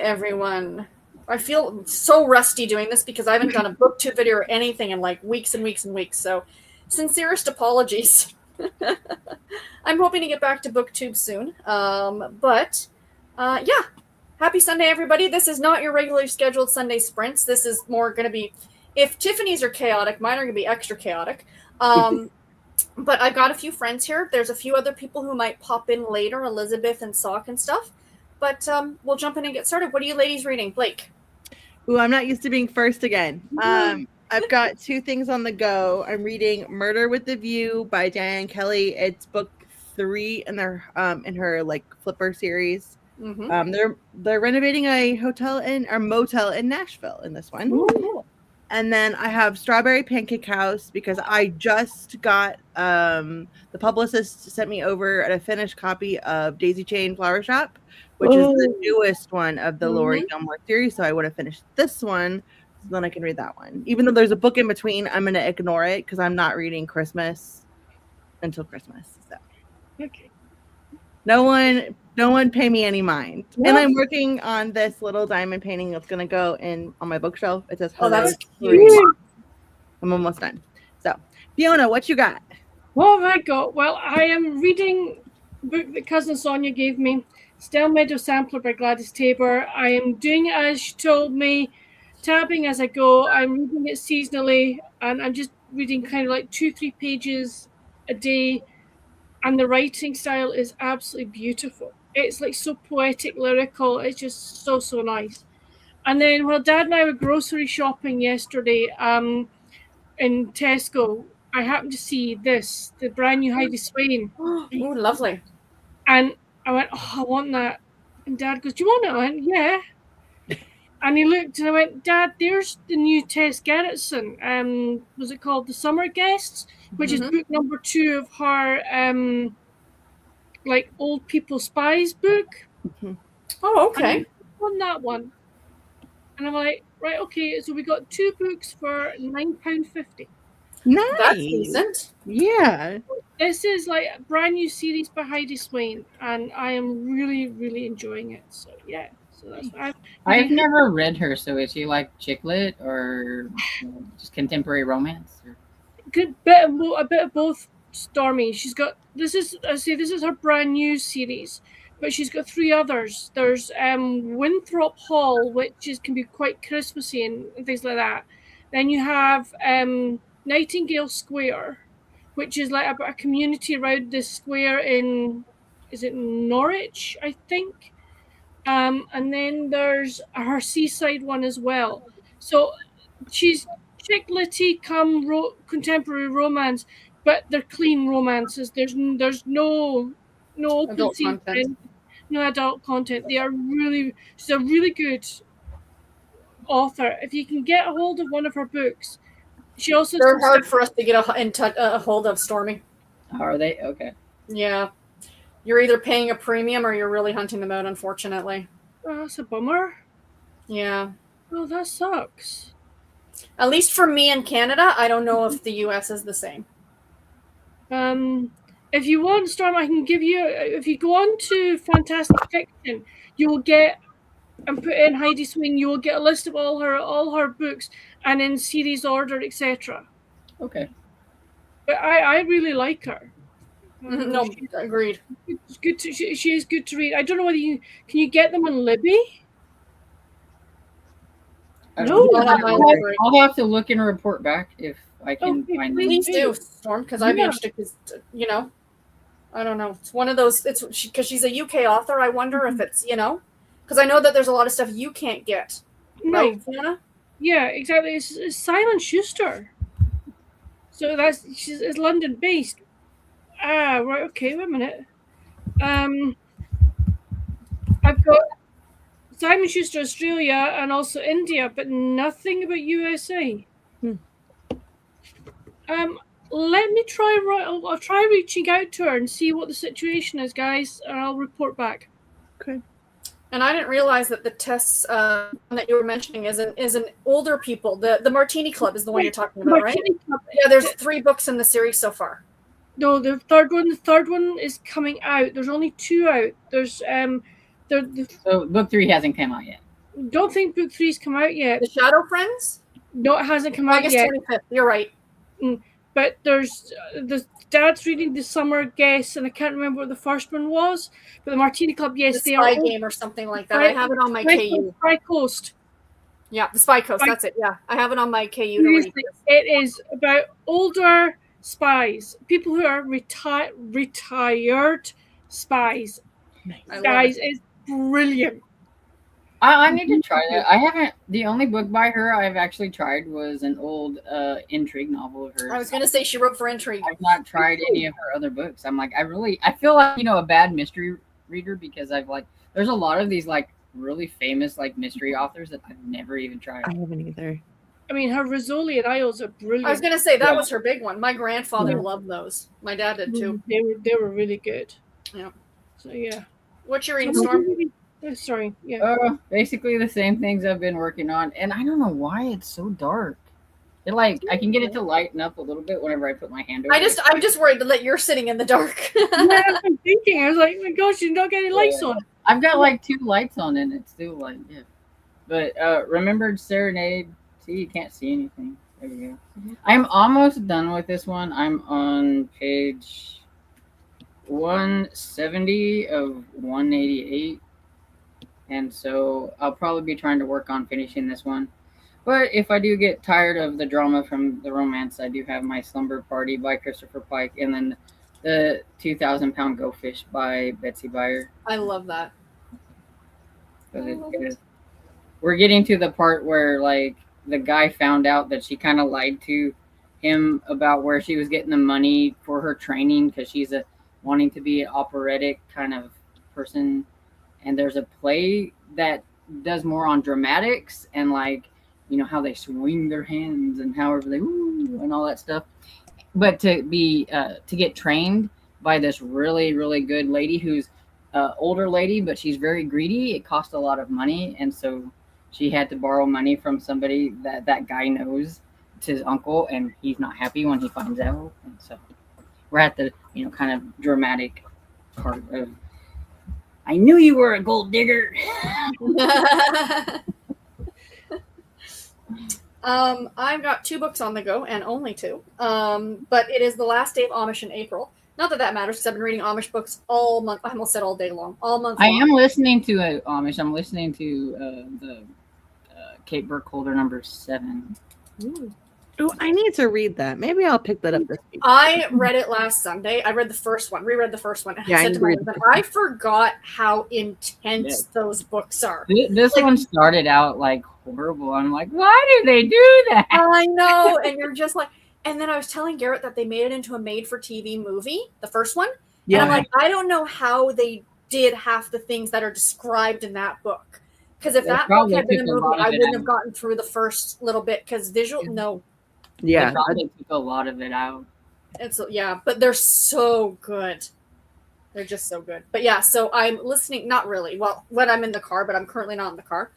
everyone. I feel so rusty doing this because I haven't done a booktube video or anything in like weeks and weeks and weeks. So, sincerest apologies. I'm hoping to get back to booktube soon. Yeah. Happy Sunday, everybody. This is not your regularly scheduled Sunday sprints. This is more going to be, if Tiffany's are chaotic, mine are going to be extra chaotic. But I've got a few friends here. There's a few other people who might pop in later, Elizabeth and Sock and stuff. But we'll jump in and get started. What are you ladies reading? Blake? Ooh, I'm not used to being first again. I've got 2 things on the go. I'm reading Murder with the View by Diane Kelly. It's book 3 in her like Flipper series. Mm-hmm. They're renovating a motel in Nashville in this one. Ooh. And then I have Strawberry Pancake House because I just got the publicist sent me over a finished copy of Daisy Chain Flower Shop, which is the newest one of the Lori Gilmore series. So I would have finished this one, so then I can read that one. Even though there's a book in between, I'm going to ignore it because I'm not reading Christmas until Christmas. So Okay. no one pay me any mind. Yeah. And I'm working on this little diamond painting that's going to go on my bookshelf. It says, "Oh, that's cute." I'm almost done. So, Fiona, what you got? What have I got? Well, I am reading a book that Cousin Sonia gave me, Stale Meadow Sampler by Gladys Tabor. I am doing it as she told me, tabbing as I go. I'm reading it seasonally, and I'm just reading kind of like 2-3 pages a day. And the writing style is absolutely beautiful. It's like so poetic, lyrical. It's just so, so nice. And then while Dad and I were grocery shopping yesterday in Tesco, I happened to see the brand new Heidi Swain. Oh, lovely. And I went, oh, I want that. And Dad goes, do you want it? I went, yeah. And he looked and I went, Dad, there's the new Tess Gerritsen. Was it called The Summer Guests? Which is book number 2 of her like Old People Spies book. Mm-hmm. Oh, okay. On that one. And I'm like, right, okay, so we got 2 books for £9.50. Nice. That's decent. Yeah. This is like a brand new series by Heidi Swain, and I am really, really enjoying it. So yeah. So that's I've never read her. So is she like chick lit or just contemporary romance? Or? A bit of both. Stormy. She's got this is her brand new series, but she's got 3 others. There's Winthrop Hall, which can be quite Christmassy and things like that. Then you have Nightingale Square, which is like a community around this square is it Norwich, I think. And then there's her seaside one as well. So she's chick litty contemporary romance, but they're clean romances. There's no open adult season, content. no adult content. She's a really good author. If you can get a hold of one of her books, she also they're hard for us to get a hold of, Stormy. Are they? Okay. Yeah. You're either paying a premium or you're really hunting them out, unfortunately. Oh, that's a bummer. Yeah. Oh, that sucks. At least for me in Canada, I don't know if the US is the same. If you want, Storm, I can give you. If you go on to Fantastic Fiction, you will get and put in Heidi Swain. You will get a list of all her books and in series order, etc. Okay. But I really like her. No, agreed. It's good. She is good to read. I don't know whether can you get them on Libby. No, I'll have to look and report back if I can find them. Please do, Storm, because I'd be interested. Because I don't know. It's one of those. It's because she's a UK author. I wonder if it's because I know that there's a lot of stuff you can't get. Right, Fiona? Yeah, exactly. It's Simon Schuster. So it's London based. Ah, right. Okay, wait a minute. I've got Simon Schuster Australia and also India, but nothing about USA. Let me try. I'll try reaching out to her and see what the situation is, guys, and I'll report back. Okay. And I didn't realize that the tests that you were mentioning is an older people. The Martini Club is the one you're talking about, right? Club. Yeah, there's 3 books in the series so far. No, the third one is coming out. There's only 2 out. There's So book 3 hasn't come out yet. don't think book 3's come out yet. The Shadow Friends? No, it hasn't come out August yet. 25th. You're right. But there's the dad's reading The Summer Guest, and I can't remember what the first one was. But the Martini Club, yes, The they Spy are. Game or something like that. I have it on my KU. Spy Coast. Yeah, the Spy Coast. That's it. Yeah, I have it on my KU to read. Seriously, it is about older spies, people who are retired spies. I love Guys, it. it's brilliant. I need to try that. I haven't. The only book by her I've actually tried was an old intrigue novel of hers. I was going to say she wrote for Intrigue. I've not tried any of her other books. I'm like, I feel like, a bad mystery reader because there's a lot of these like really famous like mystery authors that I've never even tried. I haven't either. I mean, her Rizzoli and Isles are brilliant. I was going to say that Yeah. was her big one. My grandfather Yeah. loved those. My dad did too. They were really good. Yeah. So yeah. What's your reading, Storm? Sorry. Yeah. Basically the same things I've been working on, and I don't know why it's so dark. It I can get it to lighten up a little bit whenever I put my hand over it. I'm just worried that you're sitting in the dark. Yeah, I'm thinking. I was like, my gosh, you don't get any lights on. I've got like 2 lights on and it's still like, yeah. But Remembered Serenade, see, you can't see anything. There we go. I'm almost done with this one. I'm on page 170 of 188. And so I'll probably be trying to work on finishing this one. But if I do get tired of the drama from the romance, I do have my Slumber Party by Christopher Pike and then the 2,000 Pound Go Fish by Betsy Byer. I love that. We're getting to the part where like the guy found out that she kind of lied to him about where she was getting the money for her training because she's wanting to be an operatic kind of person. And there's a play that does more on dramatics and like, how they swing their hands and however they ooh and all that stuff. But to get trained by this really, really good lady who's older lady, but she's very greedy. It cost a lot of money. And so she had to borrow money from somebody that guy knows. It's his uncle, and he's not happy when he finds out. And so we're at the, kind of dramatic part of, I knew you were a gold digger. I've got 2 books on the go, and only 2. But it is The Last Day of Amish in April. Not that matters, because I've been reading Amish books all month. I almost said all day long. All month long. I am listening to Amish. I'm listening to the Kate Burkholder number 7. Oh, I need to read that. Maybe I'll pick that up this week. I read it last Sunday. I read the first one, reread the first one. And Yeah, I I said to my read husband, I forgot how intense those books are. This one started out like horrible. I'm like, why do they do that? I know. And you're just like, and then I was telling Garrett that they made it into a made-for-TV movie, the first one. Yeah. And I'm like, I don't know how they did half the things that are described in that book. Because if They that book probably had been a took a movie, lot of I it wouldn't out. have gotten through the first little bit. Because visual, no. Yeah. They probably took a lot of it out. But they're so good. They're just so good. But yeah, so I'm listening, not really. Well, when I'm in the car, but I'm currently not in the car.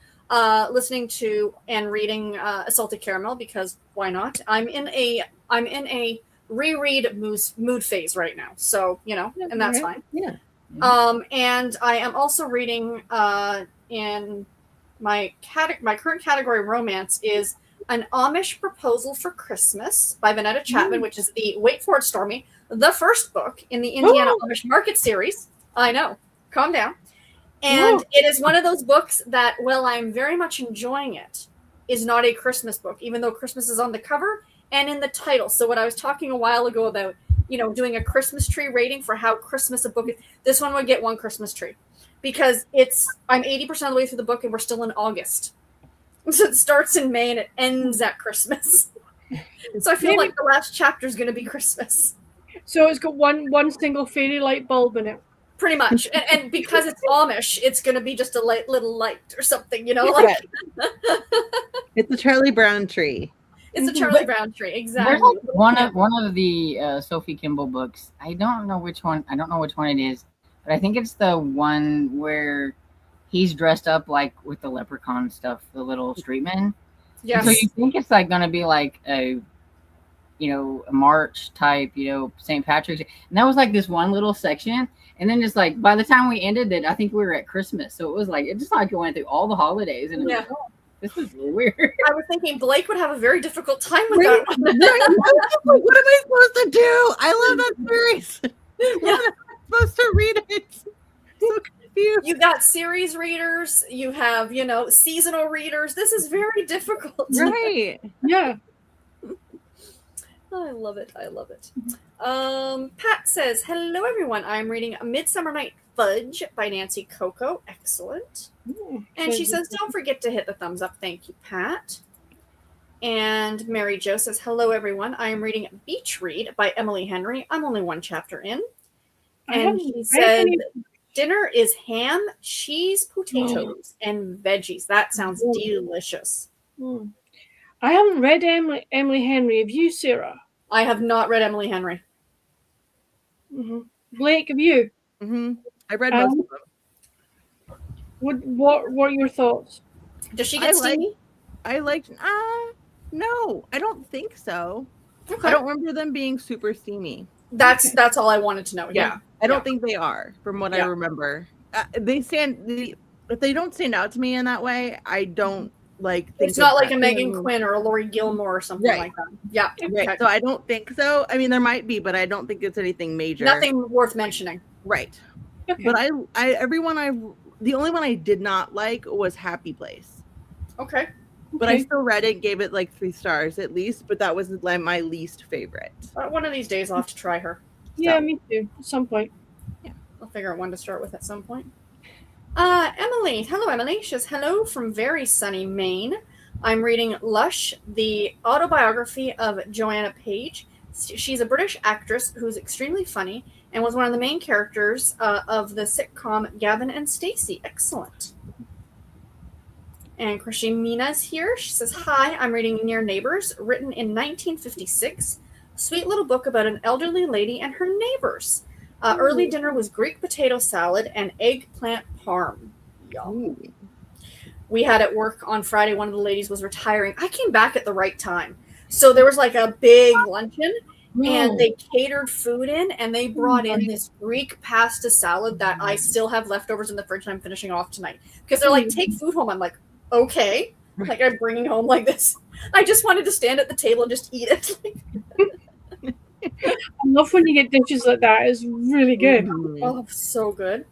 Listening to and reading Assaulted Caramel because why not? I'm in a reread mood phase right now. So, and that's fine. Yeah. And I am also reading in my current category romance is An Amish Proposal for Christmas by Vanetta Chapman, which is the, wait for it, Stormy, the first book in the Indiana Amish Market series. I know. Calm down. And it is one of those books that, while I'm very much enjoying it, is not a Christmas book, even though Christmas is on the cover and in the title. So what I was talking a while ago about, doing a Christmas tree rating for how Christmas a book is, this one would get 1 Christmas tree. Because I'm 80% of the way through the book and we're still in August. So it starts in May and it ends at Christmas. So I feel like the last chapter is going to be Christmas. So it's got one single fairy light bulb in it. Pretty much. And because it's Amish, it's going to be just a little light or something, It's a Charlie Brown tree. It's a Charlie Brown tree, exactly. There's one of the Sophie Kimball books. I don't know which one it is, but I think it's the one where he's dressed up like with the leprechaun stuff, the little streetman. Yes. So you think it's like going to be like a March type, St. Patrick's. And that was like this one little section. And then just like by the time we ended it, I think we were at Christmas. So it was like, it just like went through all the holidays. And it was like, oh, this was weird. I was thinking Blake would have a very difficult time with that one. Like, what am I supposed to do? I love that series. What am I supposed to read it? So confused. You got series readers, you have, seasonal readers. This is very difficult. Right. Yeah. I love it. I love it. Pat says, hello, everyone. I'm reading A Midsummer Night Fudge by Nancy Coco. Excellent. And she says, don't forget to hit the thumbs up. Thank you, Pat. And Mary Jo says, hello, everyone. I am reading Beach Read by Emily Henry. I'm only one chapter in. And he said, dinner is ham, cheese, potatoes, and veggies. That sounds delicious. I haven't read Emily Henry. Have you, Sarah? I have not read Emily Henry. Blake, have you? I read most of them. What are your thoughts? Does she get steamy? I liked. No, I don't think so. Okay. I don't remember them being super steamy. That's all I wanted to know. Yeah. I don't think they are, from what I remember. If they don't stand out to me in that way, I don't think it's not like a Megan Quinn or a Lori Gilmore or something like that. Yeah. Right. Okay. So I don't think so. I mean, there might be, but I don't think it's anything major. Nothing worth mentioning. Right. Okay. But the only one I did not like was Happy Place. Okay. But I still read it, gave it 3 stars at least, but that was my least favorite. One of these days I'll have to try her. Yeah, me too. At some point. Yeah. I'll figure out one to start with at some point. Emily. Hello, Emily. She says, hello from very sunny Maine. I'm reading Lush, the autobiography of Joanna Page. She's a British actress who's extremely funny and was one of the main characters of the sitcom Gavin and Stacey. Excellent. And Mina's here. She says, hi, I'm reading Near Neighbors, written in 1956. Sweet little book about an elderly lady and her neighbors. Early dinner was Greek potato salad and eggplant parm. Yum. We had at work on Friday, one of the ladies was retiring. I came back at the right time. So there was a big luncheon and they catered food in and they brought in this Greek pasta salad that I still have leftovers in the fridge and I'm finishing off tonight. Because they're like, take food home. I'm like, okay. I'm bringing home this. I just wanted to stand at the table and just eat it. I love when you get dishes like that. It's really good. Oh, so good.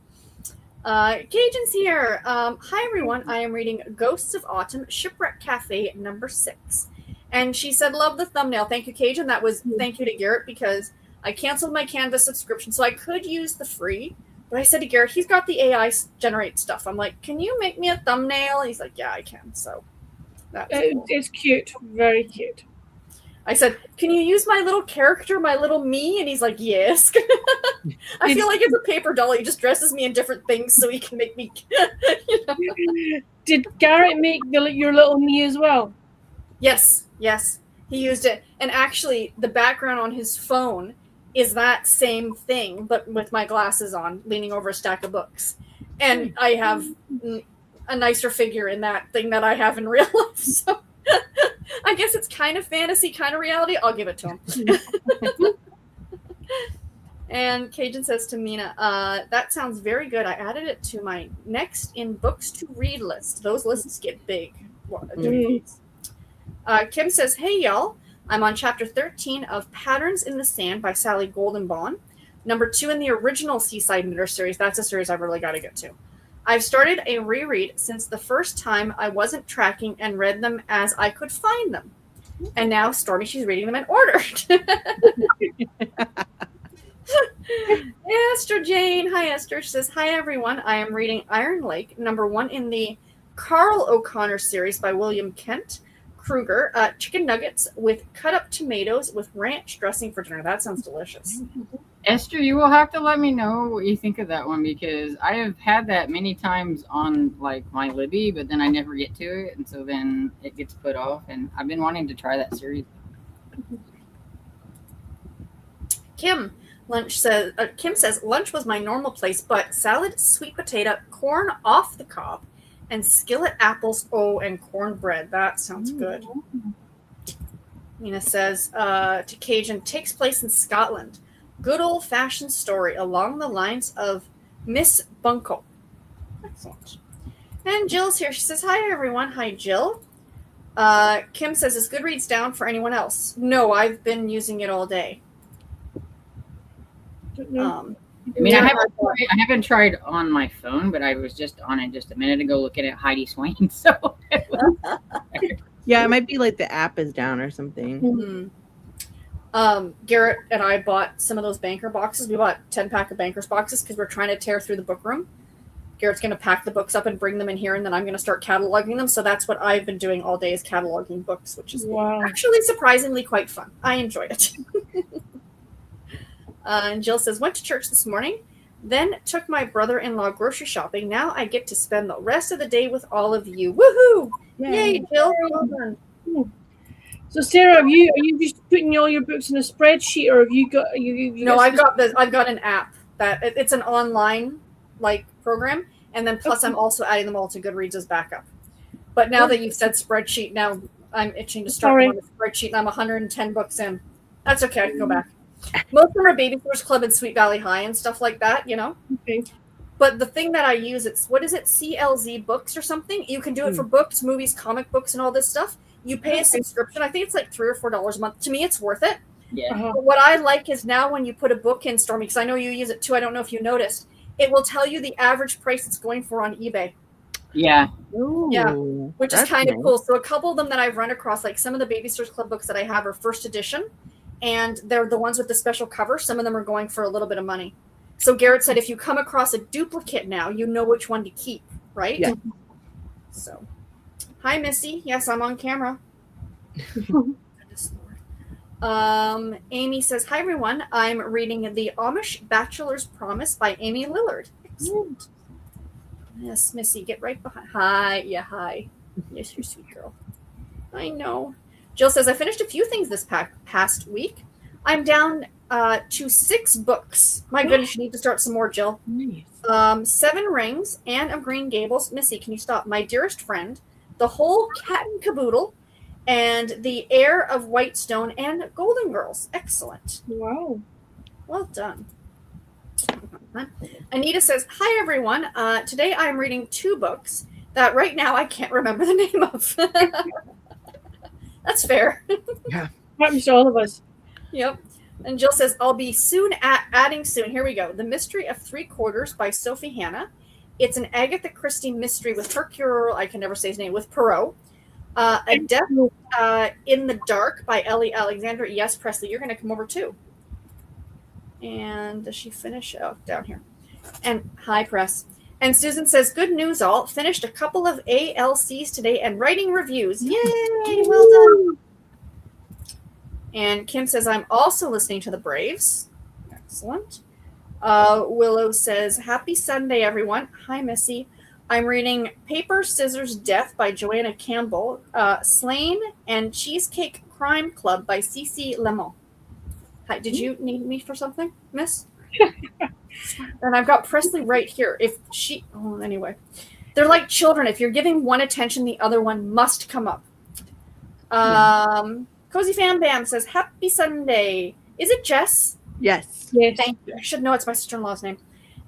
Cajun's here. Hi, everyone. I am reading Ghosts of Autumn, Shipwreck Cafe, number 6. And she said, love the thumbnail. Thank you, Cajun. That was thank you to Garrett because I canceled my Canva subscription, so I could use the free. But I said to Garrett, he's got the AI generate stuff. I'm like, can you make me a thumbnail? And he's like, yeah, I can. So that's cool. It's cute. Very cute. I said, can you use my little character, my little me? And he's like, yes. I feel like it's a paper doll. He just dresses me in different things so he can make me. Did Garrett make your little me as well? Yes. He used it. And actually, the background on his phone is that same thing, but with my glasses on, leaning over a stack of books. And I have a nicer figure in that thing that I have in real life. So I guess it's kind of fantasy, kind of reality. I'll give it to him. And Cajun says to Mina, that sounds very good. I added it to my next in books to read list. Those lists get big. Kim says, hey, y'all. I'm on chapter 13 of Patterns in the Sand by Sally Goldenbaum. Number 2 in the original Seaside Knitter series. That's a series I've really got to get to. I've started a reread since the first time I wasn't tracking and read them as I could find them. And now Stormy, she's reading them in order. Esther Jane. Hi, Esther. She says, hi, everyone. I am reading Iron Lake, number 1 in the Carl O'Connor series by William Kent Kruger. Chicken nuggets with cut up tomatoes with ranch dressing for dinner. That sounds delicious. Esther, you will have to let me know what you think of that one because I have had that many times on my Libby, but then I never get to it, and so then it gets put off. And I've been wanting to try that series. Kim says lunch was my normal place, but salad, sweet potato, corn off the cob, and skillet apples. Oh, and cornbread. That sounds good. Nina says to Cajun, takes place in Scotland. good old-fashioned story along the lines of Miss Bunko. Excellent. And Jill's here. She says, hi, everyone. Hi, Jill. Kim says, is Goodreads down for anyone else? No, I've been using it all day. Don't know. I mean, I haven't tried on my phone, but I was just on it just a minute ago looking at Heidi Swain. So Yeah, it might be like the app is down or something. Garrett and I bought some of those banker boxes. We bought 10-pack of bankers boxes because we're trying to tear through the book room. Garrett's going to pack the books up and bring them in here, and then I'm going to start cataloging them. So that's what I've been doing all day, is cataloging books, which is actually surprisingly quite fun. I enjoy it. And Jill says, went to church this morning, then took my brother-in-law grocery shopping. Now I get to spend the rest of the day with all of you. Woohoo! Yay, Jill. Well done. So Sarah, are you just putting all your books in a spreadsheet, or have you got No, I've got an app that it's an online program, and then plus I'm also adding them all to Goodreads as backup. But now that you've said spreadsheet, now I'm itching to start on the spreadsheet, and I'm 110 books in. That's okay, I can go back. Most of them are Babysitters Club and Sweet Valley High and stuff like that, Okay. But the thing that I use, it's CLZ Books or something. You can do it for books, movies, comic books, and all this stuff. You pay a subscription. I think it's like $3 or $4 a month. To me, it's worth it. yeah. But what I like is now when you put a book in, Stormy, because I know you use it too. I don't know if you noticed. It will tell you the average price it's going for on eBay. Yeah. Ooh, Yeah, which is kind of cool. So a couple of them that I've run across, like some of the Babysitters Club books that I have are first edition, and they're the ones with the special cover. Some of them are going for a little bit of money. So Garrett said, if you come across a duplicate now, you know which one to keep, right? Yeah. So, hi, Missy. Yes, I'm on camera. Goodness Lord. Amy says, hi, everyone. I'm reading The Amish Bachelor's Promise by Amy Lillard. Excellent. Yes, Missy, get right behind. Hi. Yeah, hi. Yes, you're a sweet girl. I know. Jill says, I finished a few things this past week. I'm down to 6 books. My goodness, you need to start some more, Jill. Nice. 7 Rings, Anne of Green Gables. Missy, can you stop? My Dearest Friend, The Whole Cat and Caboodle, and The Heir of Whitestone, and Golden Girls. Excellent. Wow. Well done. Anita says, hi, everyone. Today I'm reading 2 books that right now I can't remember the name of. That's fair. Happens to all of us. Yep. And Jill says, I'll be soon adding soon. Here we go. The Mystery of 3 Quarters by Sophie Hannah. It's an Agatha Christie mystery with Hercule, I can never say his name, with Poirot. A Death in the Dark by Ellie Alexander. Yes, Presley, you're going to come over too. And does she finish? Oh, down here. And hi, Press. And Susan says, good news all. Finished a couple of ALCs today and writing reviews. Yay! Well done. And Kim says, I'm also listening to the Braves. Excellent. Willow says, happy Sunday, everyone. Hi, Missy. I'm reading Paper, Scissors, Death by Joanna Campbell, Slain, and Cheesecake Crime Club by Cece Lemon. Hi, did you need me for something, miss? And I've got Presley right here. Anyway. They're like children. If you're giving one attention, the other one must come up. Cozy Fam Bam says, happy Sunday. Is it Jess? Yes. Thank you. I should know it's my sister-in-law's name.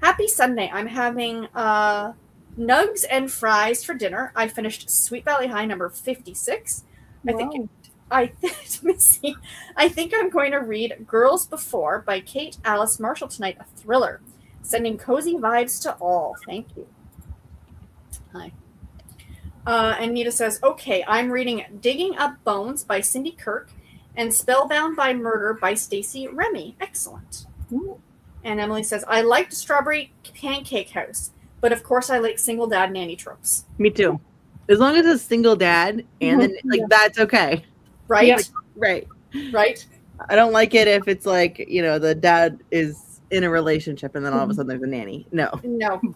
Happy Sunday. I'm having nugs and fries for dinner. I finished Sweet Valley High number 56. I think I'm going to read Girls Before by Kate Alice Marshall tonight, a thriller. Sending cozy vibes to all. Thank you. Hi. And Nita says, okay, I'm reading Digging Up Bones by Cindy Kirk and Spellbound by Murder by Stacey Remy. Excellent. Ooh. And Emily says, I liked Strawberry Pancake House, but of course I like single dad nanny tropes. Me too. As long as it's a single dad, and then that's okay. Right? Yeah. Right. Right. I don't like it if it's like, the dad is in a relationship and then all of a sudden there's a nanny. No.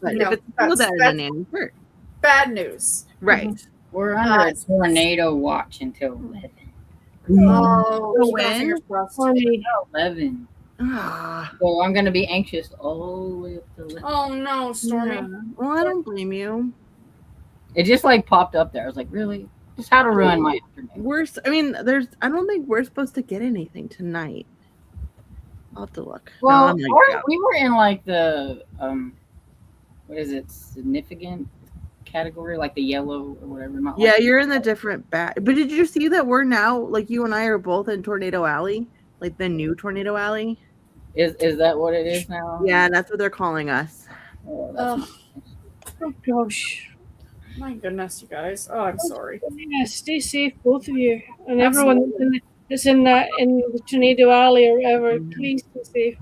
But if it's a single dad and a nanny, sure. Bad news. Right. We're under a tornado watch until 11. Oh, when? 11. So I'm going to be anxious all the way up to 11. Oh, no, Stormy. Yeah. Well, I don't blame you. It just popped up there. I was like, really? Just how to ruin my afternoon. I don't think we're supposed to get anything tonight. I'll have to look. No, Well, I'm like, we were in like the what is it? Significant category, like the yellow or whatever. Not yeah, like you're in the different bat. But did you see that we're now, like, you and I are both in Tornado Alley, like the new Tornado Alley? Is that what it is now? Yeah, that's what they're calling us. Oh, that's Ugh. Oh gosh. My goodness, you guys. Oh, I'm sorry. Yeah, stay safe, both of you, and everyone that's in the Tornado Alley or whatever. Mhm. Please stay safe.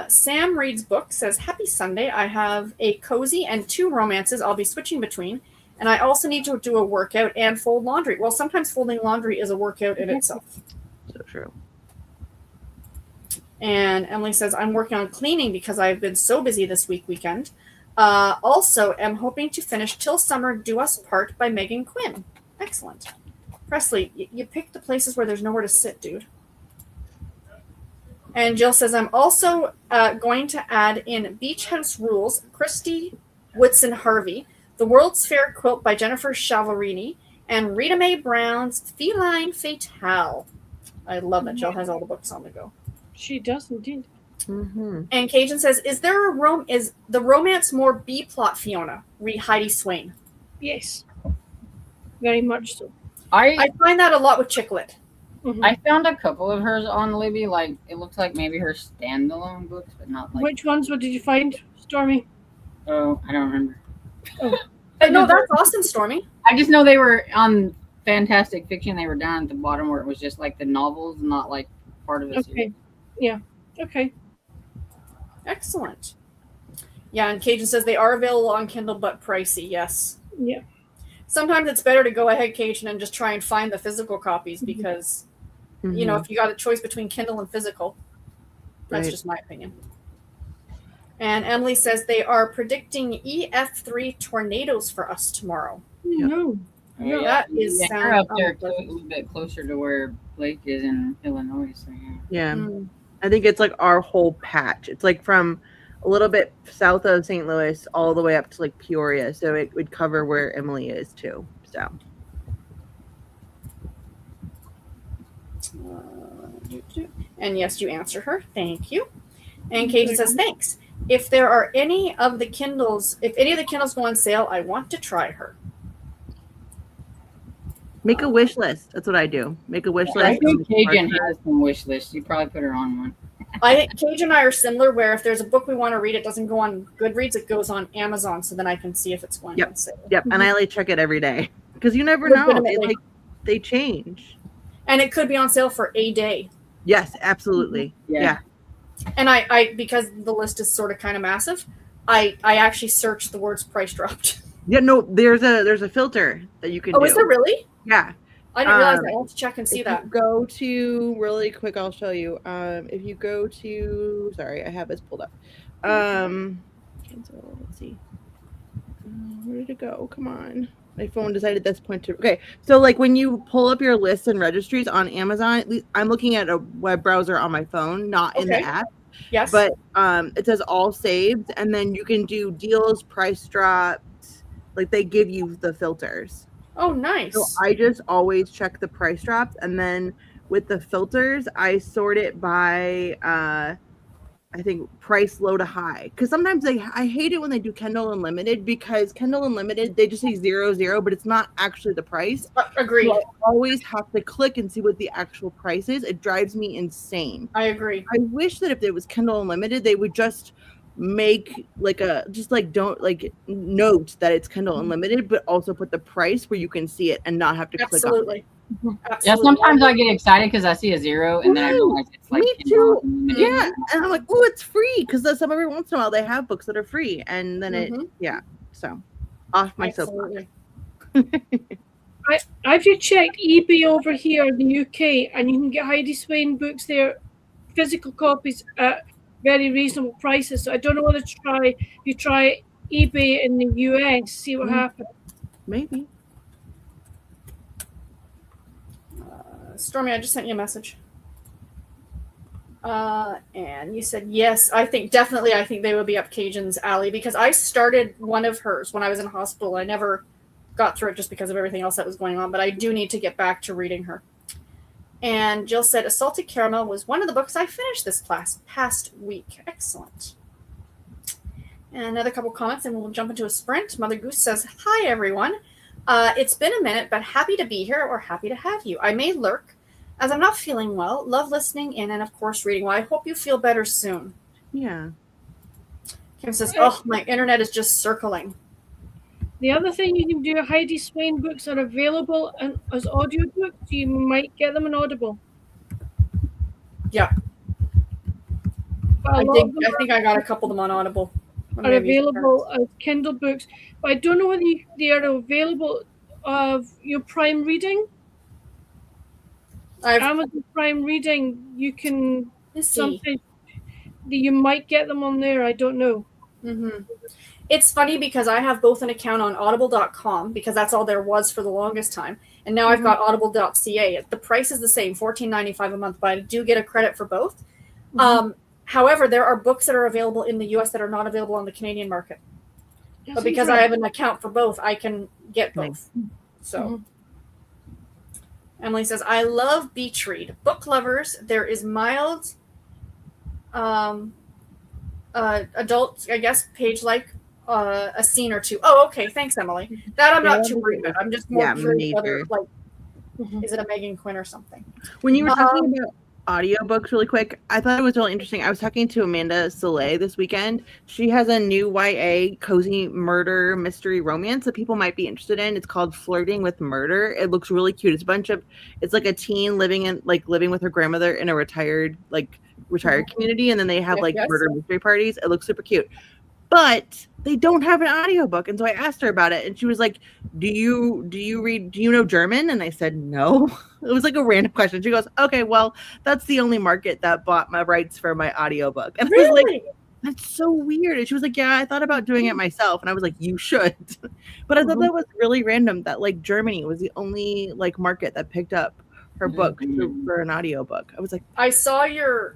Sam Reads Book says, Happy Sunday. I have a cozy and 2 romances I'll be switching between. And I also need to do a workout and fold laundry. Well, sometimes folding laundry is a workout in itself. So true. And Emily says, I'm working on cleaning because I've been so busy this weekend. Also, am hoping to finish Till Summer Do Us Part by Megan Quinn. Excellent. Presley, you picked the places where there's nowhere to sit, dude. And Jill says, I'm also going to add in Beach House Rules, Christy Woodson Harvey, The World's Fair Quilt by Jennifer Chavarini, and Rita Mae Brown's Feline Fatale. I love that Jill has all the books on the go. She does indeed. Mm-hmm. And Cajun says, is the romance more B-plot, Fiona? Read Heidi Swain. Yes, very much so. I find that a lot with Chicklet. Mhm. I found a couple of hers on Libby. Like it looks like maybe her standalone books, but not like. Which ones? What did you find, Stormy? Oh, I don't remember. No, that's awesome, Stormy. I just know they were on Fantastic Fiction. They were down at the bottom where it was just like the novels, not like part of the series. Okay. Yeah. Okay. Excellent. Yeah, and Cajun says they are available on Kindle, but pricey. Yes. Yeah. Sometimes it's better to go ahead, Cajun, and just try and find the physical copies because, you know, if you got a choice between Kindle and physical, that's Right. just my opinion. And Emily says they are predicting EF3 tornadoes for us tomorrow. No. Oh, Yeah, that is yeah, sound you're up there unpleasant. a little bit closer to where Blake is in Illinois. So yeah. Yeah. Mm. I think it's like our whole patch. It's like from a little bit south of St. Louis all the way up to like Peoria. So it would cover where Emily is too. So And yes, you answer her. Thank you. And Cajun says, thanks. If any of the Kindles go on sale, I want to try her. make a wish list. That's what I do. Make a wish I list. think Cajun has some wish lists. You probably put her on one. I think Cajun and I are similar, where if there's a book we want to read, it doesn't go on Goodreads, it goes on Amazon, so then I can see if it's going on sale. Yep. And I like check it every day because you never know. Legitimately. They change. And it could be on sale for a day. Yes, absolutely. Yeah. And I because the list is sort of kind of massive, I actually searched the words price dropped. Yeah. No, there's a filter that you can do. Is there really? Yeah. I didn't realize that. I'll have to check and see If that. you go to really quick, I'll show you. If you go to, sorry, I have this pulled up. Cancel. Let's see. Where did it go? Come on. My phone decided this point to. Okay, so like when you pull up your lists and registries on Amazon, at least I'm looking at a web browser on my phone, not in the Okay. app. Yes. But it says all saved, and then you can do deals, price drops. Like they give you the filters. Oh, nice. So I just always check the price drops, and then with the filters, I sort it by I think price low to high. Because sometimes I hate it when they do Kindle Unlimited because Kindle Unlimited they just say 00, but it's not actually the price. Agreed. So I always have to click and see what the actual price is. It drives me insane. I agree. I wish that if it was Kindle Unlimited, they would just make like don't note that it's Kindle Unlimited, but also put the price where you can see it and not have to click on it. Absolutely. Yeah, sometimes I get excited because I see a 0 and then I realize it's like Me Kindle too. Unlimited. Yeah, and I'm like, oh, it's free because some every once in a while they have books that are free, and then Mhm. so off my soapbox. Absolutely. I've just checked eBay over here in the UK, and you can get Heidi Swain books there, physical copies at very reasonable prices. So I don't know whether to try eBay in the US, see what happens. Maybe. Stormy, I just sent you a message. And you said, yes, I think they would be up Cajun's alley because I started one of hers when I was in hospital. I never got through it just because of everything else that was going on, but I do need to get back to reading her. And Jill said, A Salted Caramel was one of the books I finished this past week. Excellent. And another couple comments, and we'll jump into a sprint. Mother Goose says, Hi, everyone. It's been a minute, but happy to be here or happy to have you. I may lurk, as I'm not feeling well. Love listening in and, of course, reading. Well, I hope you feel better soon. Yeah. Kim says, Oh, my internet is just circling. The other thing you can do, Heidi Swain books are available as audiobooks, so you might get them on Audible. Yeah. But I think I got a couple of them on Audible. Are available as Kindle books, but I don't know whether they are available of your Prime Reading. Amazon Prime Reading, you can sometimes you might get them on there. I don't know. Mm-hmm. It's funny because I have both an account on audible.com because that's all there was for the longest time. And now I've got audible.ca. The price is the same, $14.95 a month, but I do get a credit for both. However, there are books that are available in the US that are not available on the Canadian market. But because I have an account for both, I can get both. So Emily says, I love beach read. Book lovers, there is mild adult, I guess, page like a scene or two. Oh, okay. Thanks, Emily. That I'm not too worried about. I'm just more curious whether, like, is it a Megan Quinn or something? When you were talking about audiobooks really quick, I thought it was really interesting. I was talking to Amanda Soleil this weekend. She has a new YA cozy murder mystery romance that people might be interested in. It's called Flirting with Murder. It looks really cute. It's like a teen living with her grandmother in a retired community, and then they have murder mystery parties. It looks super cute. But they don't have an audiobook. And so I asked her about it, and she was like, do you know German? And I said, no. It was like a random question. She goes, okay, well, that's the only market that bought my rights for my audiobook. And I was like, that's so weird. And she was like, yeah, I thought about doing it myself. And I was like, you should. But I thought that was really random that Germany was the only market that picked up her book for an audiobook. I was like, I saw your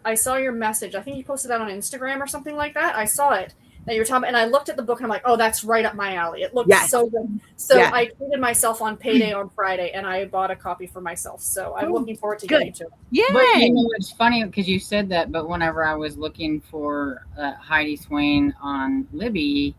message. I think you posted that on Instagram or something like that. I saw it. That you're talking, and I looked at the book and I'm like, oh, that's right up my alley. It looks so good. So I treated myself on payday on Friday, and I bought a copy for myself. So I'm looking forward to getting to it. Yeah. But it's funny because you said that, but whenever I was looking for Heidi Swain on Libby,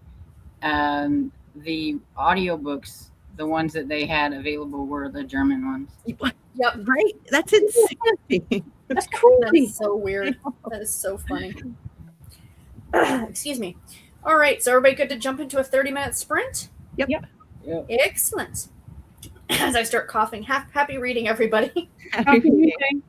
the audiobooks, the ones that they had available were the German ones. Yep. Right? That's insane. That's crazy. That is so weird. That is so funny. Excuse me. All right, so everybody good to jump into a 30-minute sprint? Yep. Excellent. As I start coughing, happy reading, everybody. Happy reading.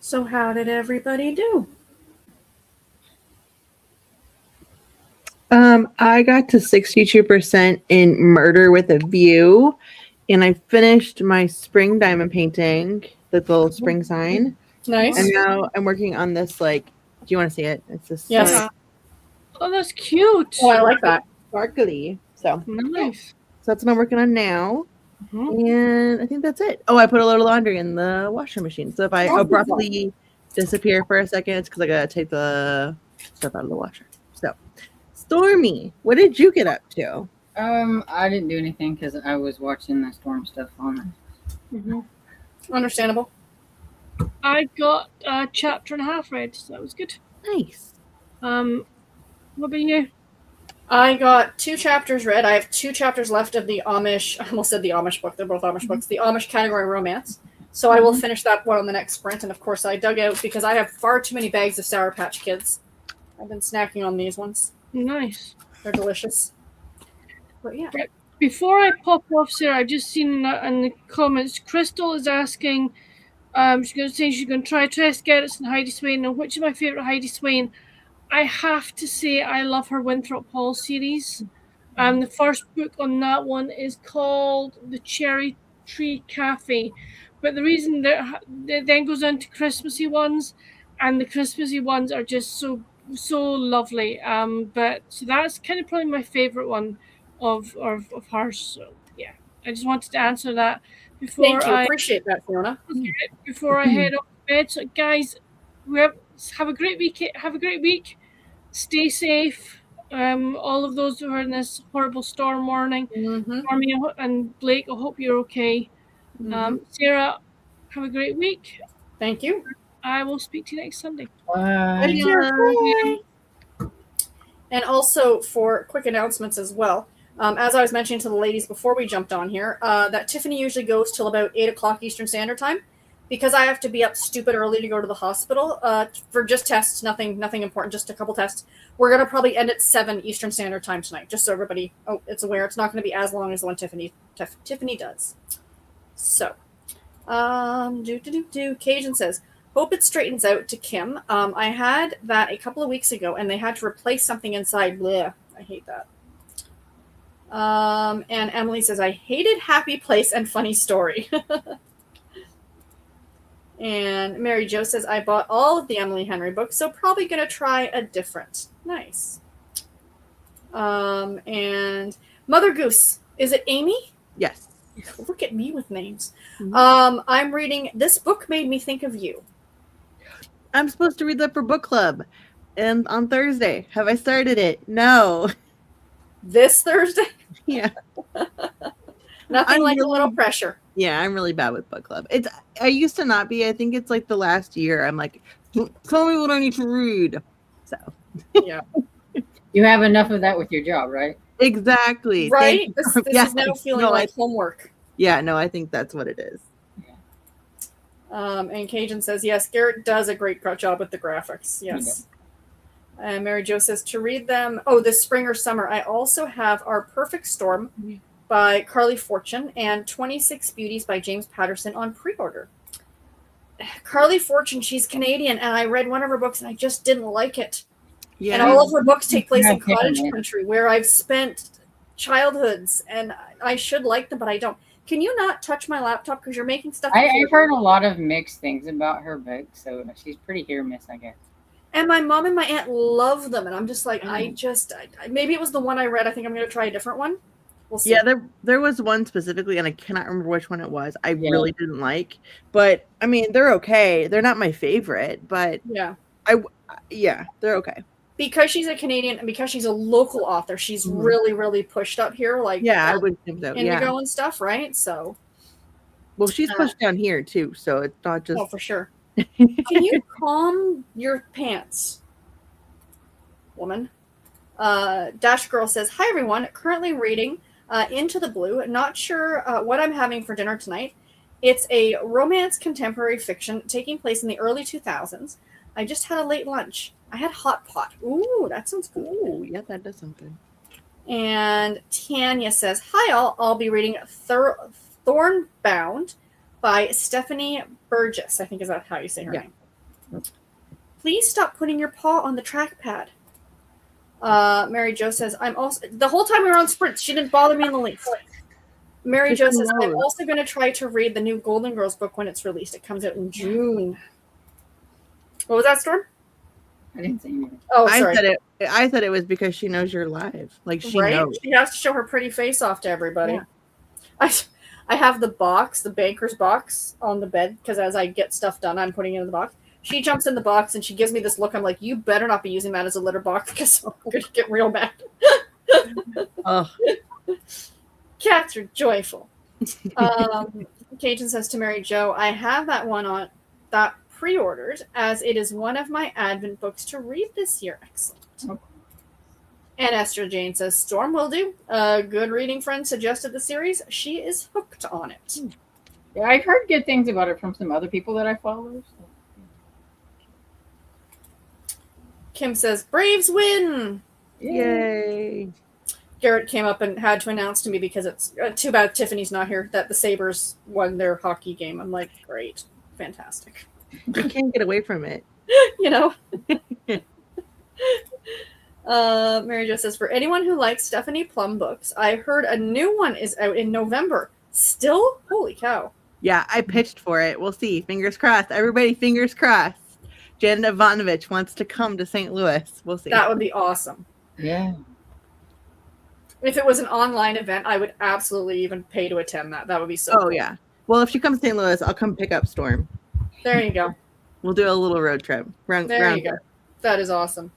So how did everybody do? I got to 62% in Murder with a View, and I finished my spring diamond painting, the little spring sign. Nice. And now I'm working on this, like, do you want to see it? It's this Yes. like, Oh, that's cute. Oh, I like that. sparkly. So Nice. that's what I'm working on now. Mhm. And I think that's it. Oh, I put a little laundry in the washer machine. So if I Oh, abruptly disappear for a second, it's because I gotta take the stuff out of the washer. So, Stormy, what did you get up to? I didn't do anything because I was watching the storm stuff on Mhm. Understandable. I got a chapter and a half read, so that was good. Nice. What about you? I got 2 chapters read. I have 2 chapters left of the Amish. I almost said the Amish book. They're both Amish books. The Amish category romance. So I will finish that one on the next sprint. And of course, I dug out because I have far too many bags of Sour Patch Kids. I've been snacking on these ones. Nice. They're delicious. But yeah. Before I pop off, Sarah, I just seen in the comments, Crystal is asking, she's going to say she's going to try Tess Gerritsen and Heidi Swain. And which is my favourite Heidi Swain? I have to say I love her Winthrop Hall series. The first book on that one is called The Cherry Tree Cafe. But the reason that it then goes on to Christmassy ones, and the Christmassy ones are just so lovely. But so that's kind of probably my favorite one of hers. So yeah, I just wanted to answer that before Thank you. Appreciate that, Fiona. I head off to bed. So guys, have a great week. Have a great week. Stay safe. All of those who are in this horrible storm warning. Mm-hmm. Army and Blake, I hope you're okay. Sarah, have a great week. Thank you. I will speak to you next Sunday. it. And also for quick announcements as well. As I was mentioning to the ladies before we jumped on here, that Tiffany usually goes till about 8 o'clock Eastern Standard Time. Because I have to be up stupid early to go to the hospital for just tests, nothing important, just a couple tests. We're going to probably end at 7 Eastern Standard Time tonight, just so everybody it's aware. It's not going to be as long as the one Tiffany does. So, Cajun says, hope it straightens out to Kim. I had that a couple of weeks ago, and they had to replace something inside. Blech, I hate that. And Emily says, I hated Happy Place and Funny Story. And Mary Jo says, I bought all of the Emily Henry books, so probably going to try a different. Nice. And Mother Goose. Is it Amy? Yes. Look at me with names. I'm reading This Book Made Me Think of You. I'm supposed to read that for book club. And on Thursday. Have I started it? No. This Thursday? Yeah. Nothing like a little pressure. Yeah, I'm really bad with book club. I used to not be. I think it's like the last year. I'm like, tell me what I need to read. So yeah. You have enough of that with your job, right? Exactly. Right? This is now feeling like homework. Yeah, no, I think that's what it is. And Cajun says, yes, Garrett does a great job with the graphics. Yes. And Mary Jo says, to read them, this spring or summer, I also have Our Perfect Storm by Carly Fortune and 26 Beauties by James Patterson on pre-order. Carly Fortune, she's Canadian, and I read one of her books and I just didn't like it. Yeah. And all of her books take place in cottage country where I've spent childhoods, and I should like them, but I don't. Can you not touch my laptop because you're making stuff? I've heard a lot of mixed things about her book, so she's pretty hit or miss, I guess. And my mom and my aunt love them, and I'm just like, maybe it was the one I read. I think I'm going to try a different one. We'll see. Yeah, there was one specifically, and I cannot remember which one it was. I really didn't like, but I mean, they're okay. They're not my favorite, but they're okay. Because she's a Canadian and because she's a local author, she's really, really pushed up here. Like, I would think so. Indigo and stuff, right? So, well, she's pushed down here too, so it's not just. Oh, for sure. Can you calm your pants, woman? Dash Girl says, hi, everyone. Currently reading Into the Blue. Not sure what I'm having for dinner tonight. It's a romance contemporary fiction taking place in the early 2000s. I just had a late lunch. I had hot pot. Ooh, that sounds good. Ooh, yeah, that does sound good. And Tanya says, hi, all. I'll be reading Thornbound by Stephanie Burgess. I think is that how you say her name. Please stop putting your paw on the trackpad. Mary Jo says, I'm also, the whole time we were on sprints, she didn't bother me in the least. Mary Jo says, I'm also going to try to read the new Golden Girls book when it's released. It comes out in June. What was that, Storm? I didn't say anything. Oh, sorry. I said it was because she knows you're live. Like she Right? knows. She has to show her pretty face off to everybody. Yeah. I have the box, the banker's box, on the bed because as I get stuff done, I'm putting it in the box. She jumps in the box and she gives me this look. I'm like, you better not be using that as a litter box because I'm going to get real mad. Oh, Cats are joyful. Cajun says to Mary Jo, I have that one on that pre-ordered as it is one of my Advent books to read this year. Excellent. Okay. And Esther Jane says, Storm will do. A good reading friend suggested the series. She is hooked on it. Yeah, I've heard good things about it from some other people that I follow. So. Kim says, Braves win. yay. Garrett came up and had to announce to me because it's too bad Tiffany's not here that the Sabres won their hockey game. I'm like, great. Fantastic. You can't get away from it. You know? Mary Jo says, for anyone who likes Stephanie Plum books, I heard a new one is out in November. Still? Holy cow. Yeah, I pitched for it. We'll see. Fingers crossed. Everybody, fingers crossed. Jen Ivanovich wants to come to St. Louis. We'll see. That would be awesome. Yeah. If it was an online event, I would absolutely even pay to attend that. That would be so Oh, cool. yeah. Well, if she comes to St. Louis, I'll come pick up Storm. There you go. We'll do a little road trip. There you go. That is awesome.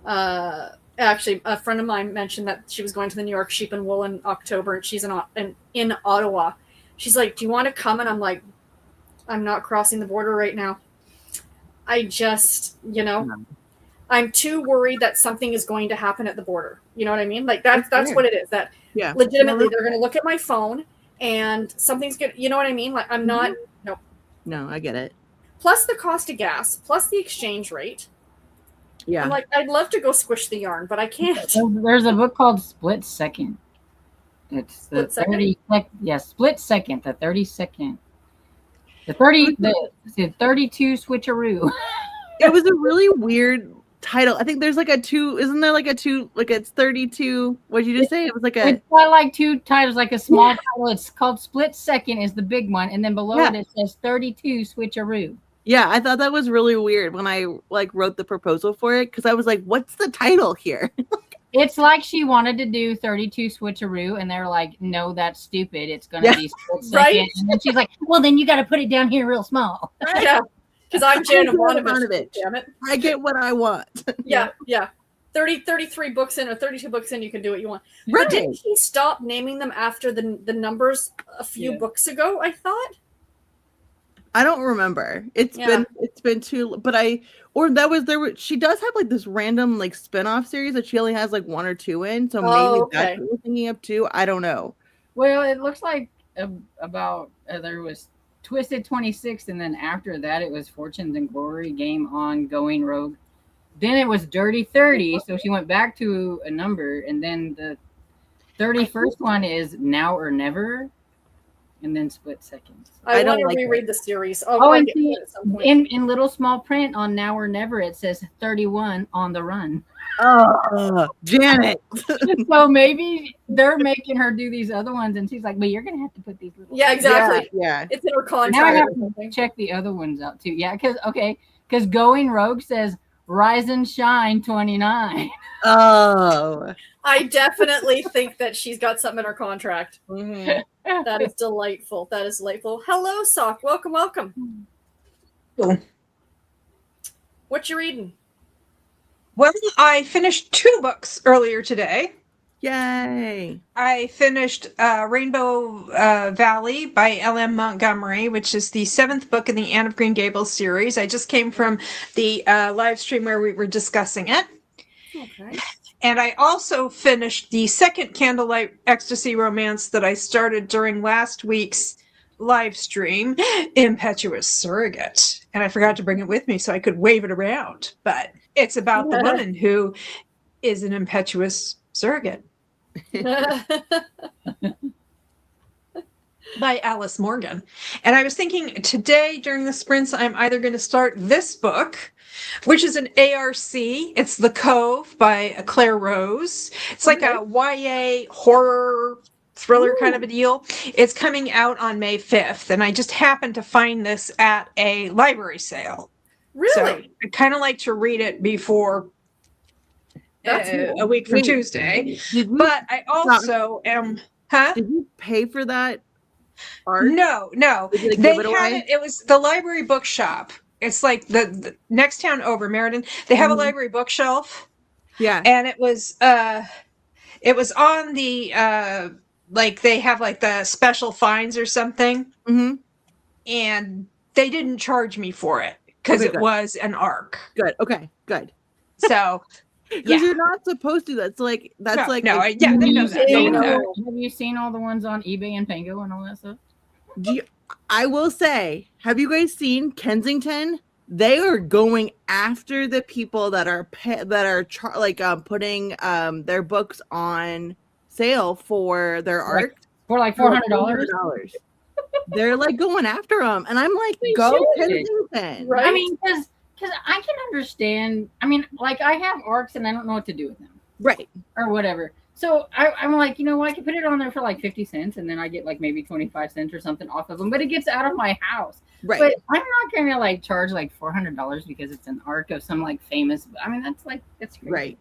Actually, a friend of mine mentioned that she was going to the New York Sheep and Wool in October, and she's in Ottawa. She's like, do you want to come? And I'm like, I'm not crossing the border right now. I just, I'm too worried that something is going to happen at the border. You know what I mean? Like that's what it is. That legitimately they're going to look at my phone and something's good. You know what I mean? Like I'm not. Nope. No, I get it. Plus the cost of gas, plus the exchange rate. Yeah. I'm like, I'd love to go squish the yarn, but I can't. There's a book called Split Second. It's the Split Second? 30 Split Second, the 30-second. The 32 switcheroo. It was a really weird title. I think there's like a two, isn't there like a two, like it's 32. What did you just say? It was like a. It's got like two titles, like a small title. It's called Split Second is the big one. And then below it says 32 switcheroo. Yeah, I thought that was really weird when I like wrote the proposal for it because I was like, what's the title here? It's like she wanted to do 32 switcheroo, and they're like, no, that's stupid. It's going to be split second. Right? And then she's like, well, then you got to put it down here real small. Yeah, because I'm Jan Ivanovich. Damn it. I get what I want. Yeah. 33 books in or 32 books in, you can do what you want. Right. But didn't he stop naming them after the numbers a few books ago, I thought? I don't remember. It's been too, but she does have like this random like spin-off series that she only has like one or two in. So maybe that's what we're thinking of too. I don't know. Well, it looks like about there was Twisted 26, and then after that it was Fortunes and Glory, Game On, Going Rogue. Then it was Dirty 30, so she went back to a number, and then the 31st one is Now or Never, and then Split Second. I want to reread the series. And in little small print on Now or Never, it says 31 on the Run. Oh, Janet. So maybe they're making her do these other ones, and she's like, "Well, you're gonna have to put these little." Yeah, exactly. Yeah. It's in her contract. Now I have to check the other ones out too. Yeah, because Going Rogue says Rise and Shine 29. Oh, I definitely think that she's got something in her contract. mm-hmm. That is delightful. That is delightful. Hello, Sock. Welcome. Cool. What you reading? Well, I finished 2 books earlier today. Yay. I finished Rainbow Valley by L.M. Montgomery, which is the 7th book in the Anne of Green Gables series. I just came from the live stream where we were discussing it. Okay. And I also finished the 2nd Candlelight Ecstasy romance that I started during last week's live stream, Impetuous Surrogate. And I forgot to bring it with me so I could wave it around. But it's about the woman who is an impetuous surrogate. by Alice Morgan. And I was thinking today during the sprints, I'm either going to start this book, which is an ARC. It's The Cove by Claire Rose. It's like a YA horror thriller kind of a deal. It's coming out on May 5th. And I just happened to find this at a library sale. Really? So I kind of like to read it before a week from Wait. Tuesday. Did you, But I also am, huh? did you pay for that art? No. Did you, like, They give it had away? it. It was the library bookshop. It's like the next town over, Meriden. They have a Mhm. library bookshelf, Yeah. and it was on the like they have like the special fines or something, Mm-hmm. and they didn't charge me for it because Okay, it good. was an ARC. Good. Okay. Good. So Because yeah, you're not supposed to. That's like No, like no, a- yeah, they know You that. They know that. Have you seen all the ones on eBay and Pango and all that stuff? Do you- I will say, have you guys seen Kensington? They are going after the people that are putting their books on sale for their Like, art. For like for $400. $400. They're like going after them, and I'm like, They go should. Kensington! Right? I mean, because I can understand. I mean, like I have ARCs and I don't know what to do with them Right. or whatever. So I'm like, you know what? I can put it on there for like 50 cents and then I get like maybe 25 cents or something off of them, but it gets out of my house. Right. But I'm not going to like charge like $400 because it's an ARC of some like famous. I mean, that's crazy. right.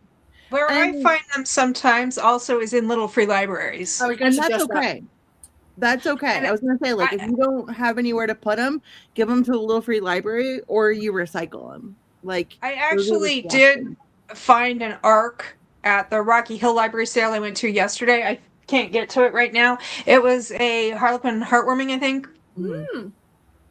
Where I And- find them sometimes also is in little free libraries. I was gonna And that's suggest that. okay. That's okay. And I was gonna say, like, if you don't have anywhere to put them, give them to a little free library, or you recycle them. Like, I those are the actually two did options. find an ARC at the Rocky Hill Library sale I went to yesterday. I can't get to it right now. It was a Harlequin Heartwarming, I think, Mhm. Hmm.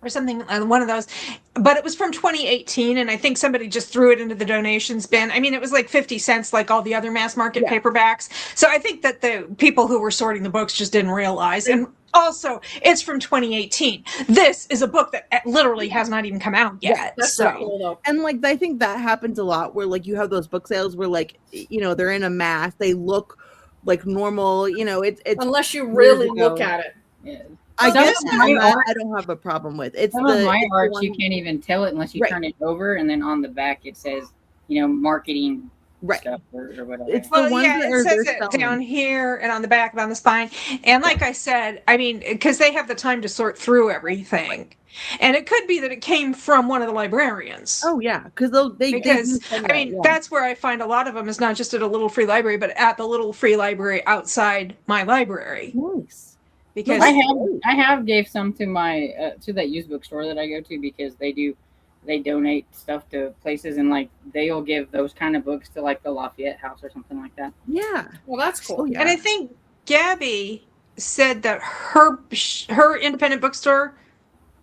or something, one of those. But it was from 2018, and I think somebody just threw it into the donations bin. I mean, it was like 50 cents, like all the other mass market Yeah. paperbacks. So I think that the people who were sorting the books just didn't realize. And also, it's from 2018. This is a book that literally has not even come out yet. That's so so cool though. And like, I think that happens a lot where like you have those book sales where like, you know, they're in a mass, they look like normal, you know, it's Unless you really years look ago. at it. Yeah. I Some guess of my that art- I don't have a problem with. It's Some the of my it's the arts one- you can't even tell it unless you Right. turn it over, and then on the back it says, you know, marketing right. stuff or whatever. It's the Well, ones yeah, that it are says they're it selling. down here and on the back and on the spine. And like I said, I mean, because they have the time to sort through everything. And it could be that it came from one of the librarians. Oh yeah, because they Because, do send I that, mean, yeah. that's where I find a lot of them is not just at a little free library, but at the little free library outside my library. nice. Because I have gave some to my to that used bookstore that I go to because they donate stuff to places and like they'll give those kind of books to like the Lafayette House or something like that. Yeah. Well, that's cool. Oh, yeah. And I think Gabby said that her independent bookstore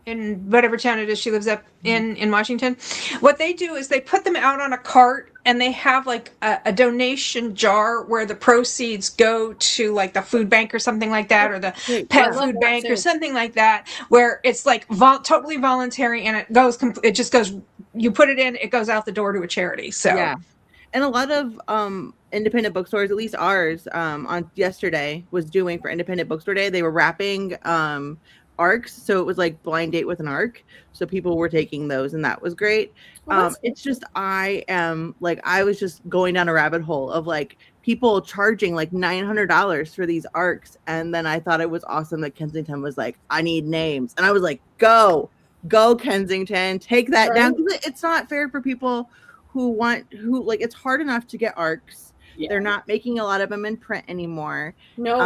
in whatever town it is she lives up in Washington, what they do is they put them out on a cart and they have like a donation jar where the proceeds go to like the food bank or something like that, or the Great. pet I love food that bank too. or something like that, where it's like totally voluntary and it just goes, you put it in, it goes out the door to a charity. So Yeah. And a lot of independent bookstores, at least ours, on yesterday was doing for Independent Bookstore Day, they were wrapping arcs, so it was like blind date with an arc. So people were taking those, and that was great. Well, that's It's just I was just going down a rabbit hole of like people charging like $900 for these arcs, and then I thought it was awesome that Kensington was like, I need names, and I was like, go Kensington, take that down. 'Cause it's not fair for people who like, it's hard enough to get arcs. Yeah. They're not making a lot of them in print anymore. no.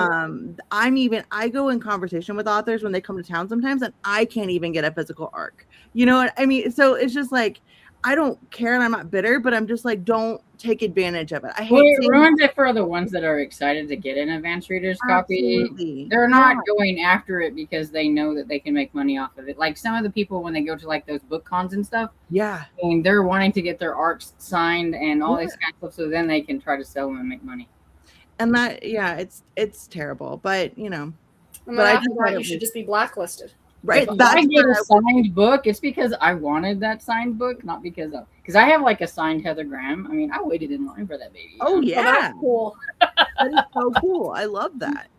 I go in conversation with authors when they come to town sometimes, and I can't even get a physical arc. You know what I mean? So it's just like, I don't care, and I'm not bitter, but I'm just like, don't take advantage of it. I hate Well, it seeing- ruins it for the ones that are excited to get an advanced reader's copy. Absolutely. They're not Yeah. going after it because they know that they can make money off of it. Like some of the people when they go to like those book cons and stuff, Yeah. I mean, they're wanting to get their arcs signed and all this kind of stuff so then they can try to sell them and make money. And that, yeah, it's terrible, but you know, And but then I after just that, thought you it should was- just be blacklisted. right? If That's I get what a signed book, it's because I wanted that signed book, not because I have like a signed Heather Graham. I mean, I waited in line for that baby. Oh Oh, yeah, that's cool. that is so cool. I love that.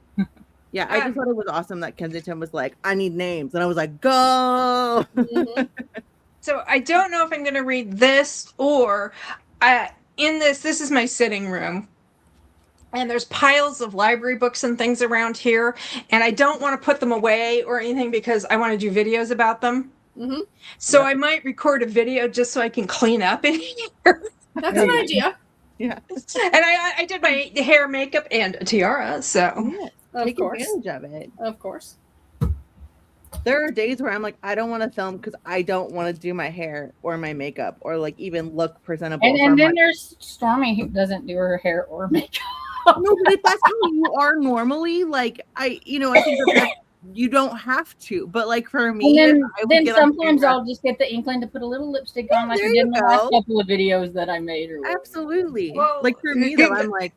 Yeah, I just thought it was awesome that Kensington was like, I need names. And I was like, go. Mhm. So I don't know if I'm going to read this or in this is my sitting room. And there's piles of library books and things around here. And I don't want to put them away or anything because I want to do videos about them. Mhm. So Yeah. I might record a video just so I can clean up in here. That's an idea. Yeah. And I did my hair, makeup, and a tiara. So Yeah. Of Take course. advantage of it. Of course. There are days where I'm like, I don't want to film because I don't want to do my hair or my makeup or like even look presentable. And So I'm then like, there's Stormy who doesn't do her hair or makeup. no, but if that's how you are normally, like I think that you don't have to. But like for me, And if I would then get on sometimes camera- I'll just get the inkling to put a little lipstick on, like I there did you in the last go. couple of videos that I made. Or whatever. Absolutely. Well, like for me though, I'm like,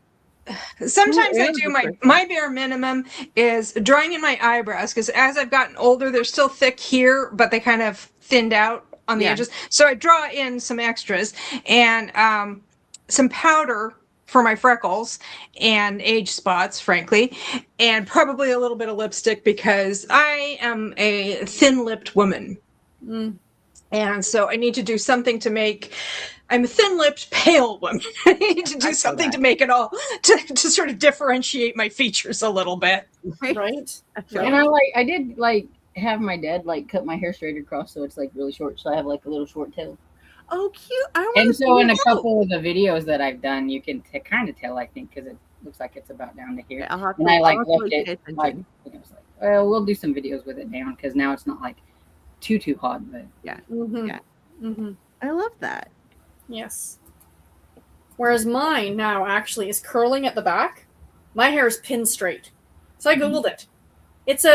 sometimes Who I is do this my person? my bare minimum is drawing in my eyebrows because as I've gotten older, they're still thick here, but they kind of thinned out on the Yeah. edges. So I draw in some extras and some powder for my freckles and age spots, frankly, and probably a little bit of lipstick because I am a thin-lipped woman. Mm. And so I need to do something to make. I'm a thin-lipped, pale woman. I need to I do feel something that. to make it all to sort of differentiate my features a little bit. Right. I feel And I did have my dad cut my hair straight across so it's like really short, so I have like a little short tail. oh cute. I want And to so in a see couple of the videos that I've done, you can kind of tell, I think, because it looks like it's about down to here. I'll have And to, I like I'll have to left pay it attention. like, I was like, well, we'll do some videos with it down because now it's not like too hot, but Mm-hmm. Yeah. Mm-hmm. I love that. Yes. Whereas mine now actually is curling at the back. My hair is pin straight. So I googled it. It's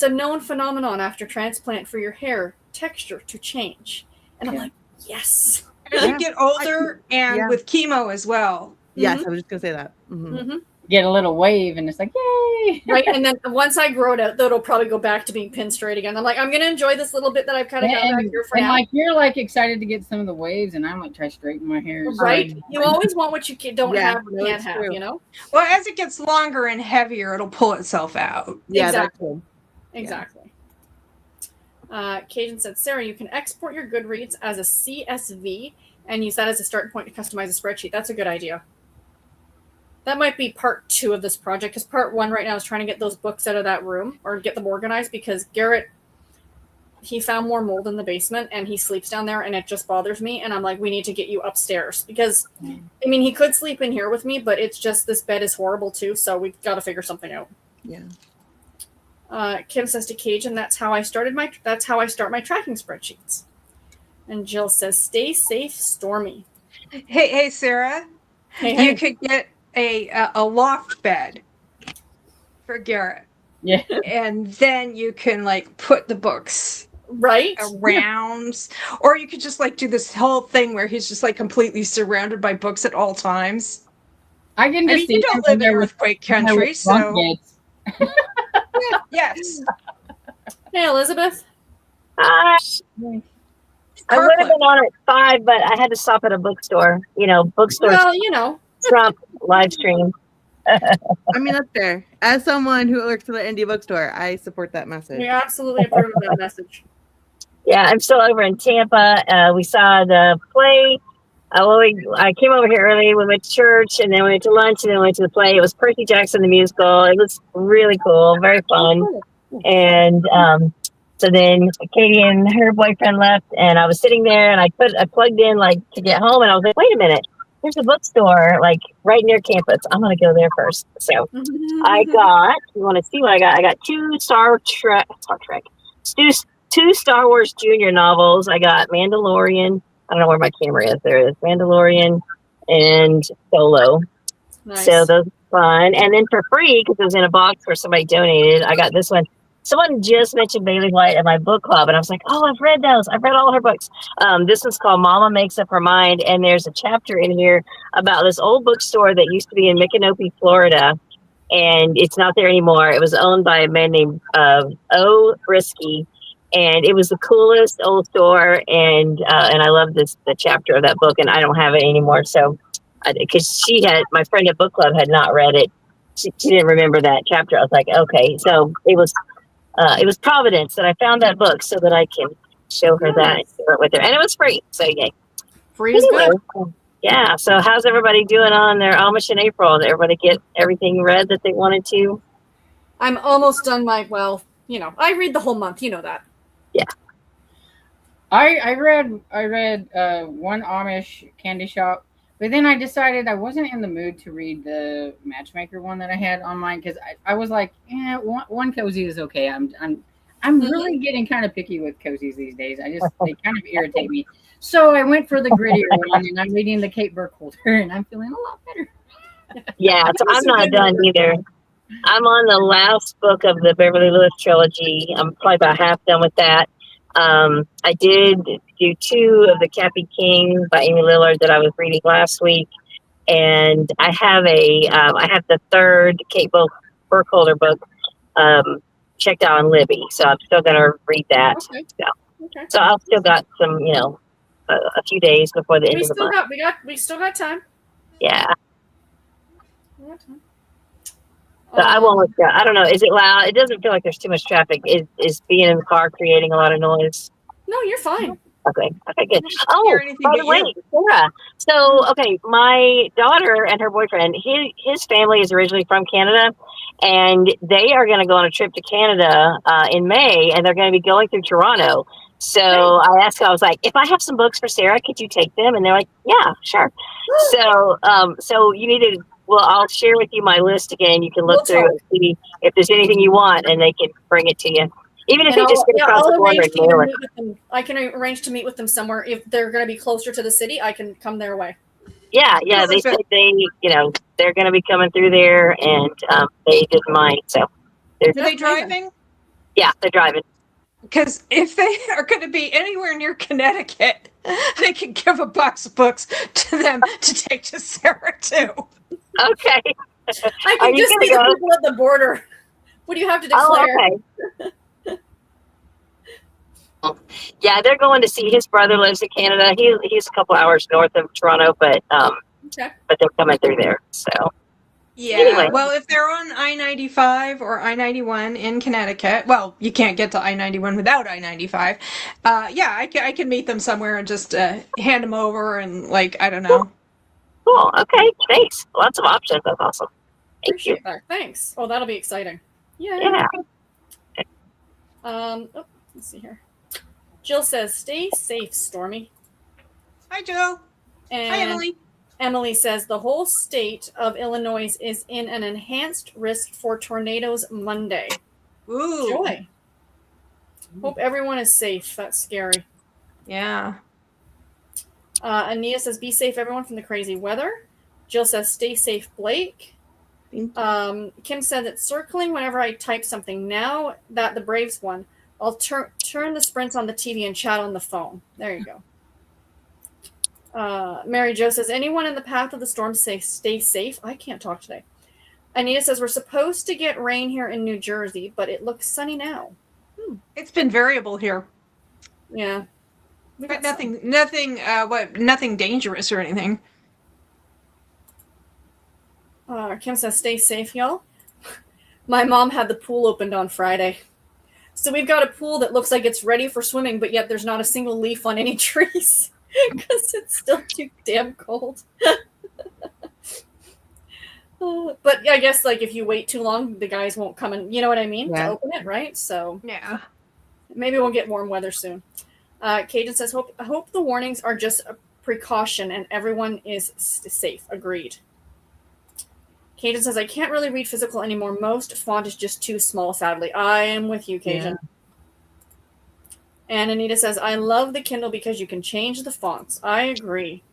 a known phenomenon after transplant for your hair texture to change. And I'm Yeah. like, yes. As you get older and Yeah. with chemo as well. Yes, I was just gonna say that. Mhm. Mm-hmm. get a little wave and it's like, yay! Right. And then once I grow it out, though, it'll probably go back to being pin straight again. I'm like, I'm gonna enjoy this little bit that I've kind of got back here for and now. like you're like excited to get some of the waves, and I'm like try to straighten my hair. Right? You always want what you don't Yeah, have or no, can't it's have, true. you know? Well, as it gets longer and heavier, it'll pull itself out. Yeah, Exactly. that's cool. Exactly. Cajun said, Sarah, you can export your Goodreads as a CSV and use that as a starting point to customize a spreadsheet. That's a good idea. That might be part 2 of this project, because part 1 right now is trying to get those books out of that room or get them organized, because Garrett, he found more mold in the basement and he sleeps down there and it just bothers me. And I'm like, we need to get you upstairs because, I mean, he could sleep in here with me, but it's just this bed is horrible too. So we've got to figure something out. Yeah. Kim says to Cajun, that's how I start my tracking spreadsheets. And Jill says, stay safe, Stormy. Hey, Sarah, Hey, you could get a loft bed for Garrett, Yeah. and then you can like put the books right? around, or you could just like do this whole thing where he's just like completely surrounded by books at all times. I can I just mean, see you don't live in earthquake country, so yes. Hey, Elizabeth. I would have been on at 5, but I had to stop at a bookstore. You know, bookstores Well, you know, trump live stream. I mean, that's fair. As someone who works at an indie bookstore, I support that message. we absolutely approve of that message. Yeah, I'm still over in Tampa. We saw the play. I came over here early. We went to church, and then we went to lunch, and then we went to the play. It was Percy Jackson the musical. It was really cool, very fun. And so then Katie and her boyfriend left, and I was sitting there, and I plugged in like to get home, and I was like, wait a minute, there's a bookstore like right near campus. I'm gonna go there first. So I got. You want to see what I got? I got 2 two Star Wars Junior novels. I got Mandalorian. I don't know where my camera is. There it is. Mandalorian and Solo. Nice. So those are fun. And then for free, because it was in a box where somebody donated, I got this one. Someone just mentioned Bailey White at my book club, and I was like, oh, I've read those. I've read all her books. This one's called Mama Makes Up Her Mind, and there's a chapter in here about this old bookstore that used to be in Micanopy, Florida, and it's not there anymore. It was owned by a man named O. Brisky, and it was the coolest old store, and I love the chapter of that book, and I don't have it anymore, so because my friend at book club had not read it, she didn't remember that chapter. I was like, okay, so it was Providence that I found that book so that I can show her that and share it with her, and it was free. So yay! Free is Anyway, good. yeah. So how's everybody doing on their Amish in April? Did everybody get everything read that they wanted to? I'm almost done my, well, I read the whole month. You know that. Yeah. I read one Amish candy shop, but then I decided I wasn't in the mood to read the Matchmaker one that I had online because I was like, one cozy is okay. I'm really getting kind of picky with cozies these days. They kind of irritate me. So I went for the grittier one, and I'm reading the Kate Burkholder, and I'm feeling a lot better. Yeah, so I'm not done either. I'm on the last book of the Beverly Lewis trilogy. I'm probably about half done with that. I did do 2 of the Cappy King by Amy Lillard that I was reading last week, and I have the 3rd Kate Burkholder book checked out on Libby, so I'm still gonna read that. Okay. Okay. So I've still got some, a few days before the end of the month. We still got time. Yeah. We got time. So I won't. I don't know. Is it loud? It doesn't feel like there's too much traffic. Is being in the car creating a lot of noise? No, you're fine. Okay, good. hear Oh, anything by but the way, Sarah. So, okay, my daughter and her boyfriend, his family is originally from Canada, and they are going to go on a trip to Canada in May, and they're going to be going through Toronto. So I asked her, I was like, if I have some books for Sarah, could you take them? And they're like, yeah, sure. So you need to. Well, I'll share with you my list again. You can look through and see if there's anything you want, and they can bring it to you. Even if they just get across the border and mail it. I can arrange to meet with them somewhere. If they're going to be closer to the city, I can come their way. Yeah. They said they're going to be coming through there, and they didn't mind. So, Are they driving? Yeah, they're driving. Because if they are going to be anywhere near Connecticut, they can give a box of books to them to take to Sarah too. Okay. I can just see the people at the border. What do you have to declare? Oh, okay. Yeah, they're going to see his brother lives in Canada. He's a couple hours north of Toronto, but they're coming through there. So yeah. Anyway. Well, if they're on I-95 or I-91 in Connecticut, well, you can't get to I-91 without I-95. I can meet them somewhere and just hand them over and I don't know. Cool. Okay. Thanks. Lots of options. That's awesome. Thank you. Appreciate that. Thanks. Oh, that'll be exciting. Yeah. Let's see here. Jill says, "Stay safe, Stormy." Hi, Joe. And Hi, Emily. Emily says the whole state of Illinois is in an enhanced risk for tornadoes Monday. Ooh. Joy. Hope everyone is safe. That's scary. Yeah. Ania says, "Be safe, everyone, from the crazy weather." Jill says, "Stay safe, Blake." Kim said that circling whenever I type something. Now that the Braves won, I'll turn the sprints on the TV and chat on the phone. There you go. Mary Jo says, "Anyone in the path of the storm stay safe." I can't talk today. Anita says, "We're supposed to get rain here in New Jersey, but it looks sunny now." It's been variable here. Yeah. But nothing dangerous or anything. Kim says, "Stay safe, y'all." My mom had the pool opened on Friday. So we've got a pool that looks like it's ready for swimming, but yet there's not a single leaf on any trees because it's still too damn cold. But I guess if you wait too long, the guys won't come and, you know what I mean, to open it, right? So yeah, maybe we'll get warm weather soon. Cajun says, I hope the warnings are just a precaution and everyone is safe. Agreed. Cajun says, "I can't really read physical anymore. Most font is just too small, sadly." I am with you, Cajun. Yeah. And Anita says, "I love the Kindle because you can change the fonts." I agree.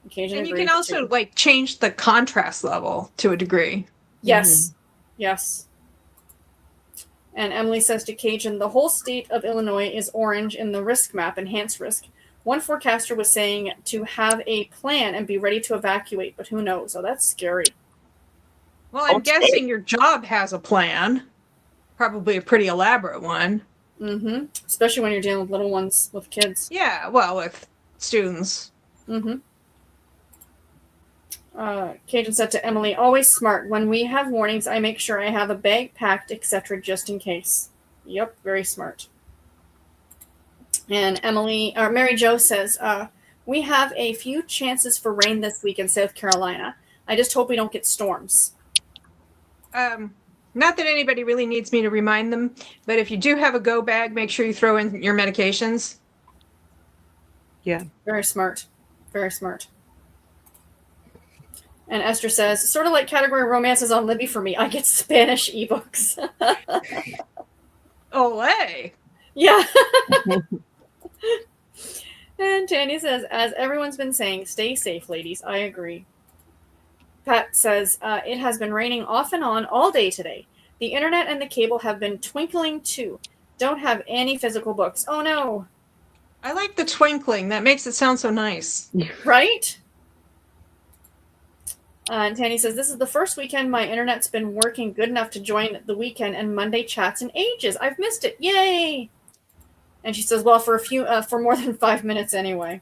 Cajun and you can also change the contrast level to a degree. Yes. Mm-hmm. Yes. And Emily says to Cajun, "The whole state of Illinois is orange in the risk map, enhanced risk. One forecaster was saying to have a plan and be ready to evacuate, but who knows? So that's scary." Well, I'm guessing your job has a plan. Probably a pretty elaborate one. Mm-hmm. Especially when you're dealing with little ones, with kids. Yeah, well, with students. Mm-hmm. Cajun said to Emily, always smart. When we have warnings, I make sure I have a bag packed, etc., just in case. Yep, very smart. And Mary Jo says, we have a few chances for rain this week in South Carolina. I just hope we don't get storms. Not that anybody really needs me to remind them, but if you do have a go bag, make sure you throw in your medications. Yeah. Very smart. Very smart. And Esther says, sort of like category romances on Libby for me. I get Spanish ebooks. Olay. Yeah. And Tanya says, as everyone's been saying, stay safe, ladies. I agree. Pat says, it has been raining off and on all day today. The internet and the cable have been twinkling too. Don't have any physical books. Oh no. I like the twinkling. That makes it sound so nice. Right? And Tanya says, this is the first weekend my internet's been working good enough to join the weekend and Monday chats in ages. I've missed it. Yay! And she says, well, for more than 5 minutes anyway.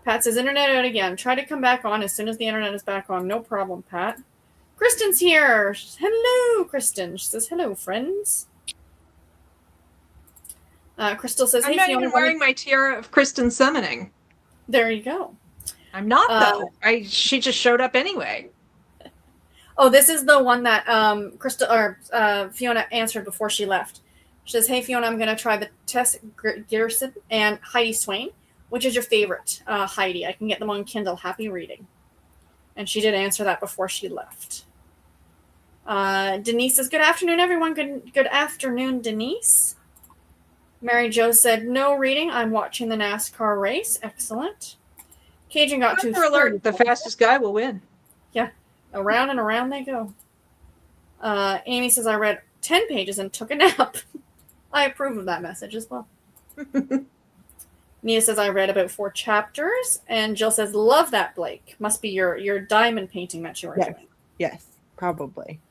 Pat says, internet out again. Try to come back on as soon as the internet is back on. No problem, Pat. Kristen's here. Hello, Kristen. She says, hello, friends. Crystal says, I'm hey, not Fiona, even wearing my tiara of Kristen summoning. There you go. I'm not, though. She just showed up anyway. Oh, this is the one that Fiona answered before she left. She says, hey, Fiona, I'm going to try the Tess Gerson and Heidi Swain. Which is your favorite, Heidi? I can get them on Kindle. Happy reading. And she did answer that before she left. Denise says, good afternoon, everyone. Good afternoon, Denise. Mary Jo said, no reading. I'm watching the NASCAR race. Excellent. Cajun got to alert. The fastest guy will win. Yeah. Around and around they go. Amy says, I read 10 pages and took a nap. I approve of that message as well. Nia says, I read about 4 chapters. And Jill says, love that, Blake. Must be your diamond painting that you were doing. Yes, probably.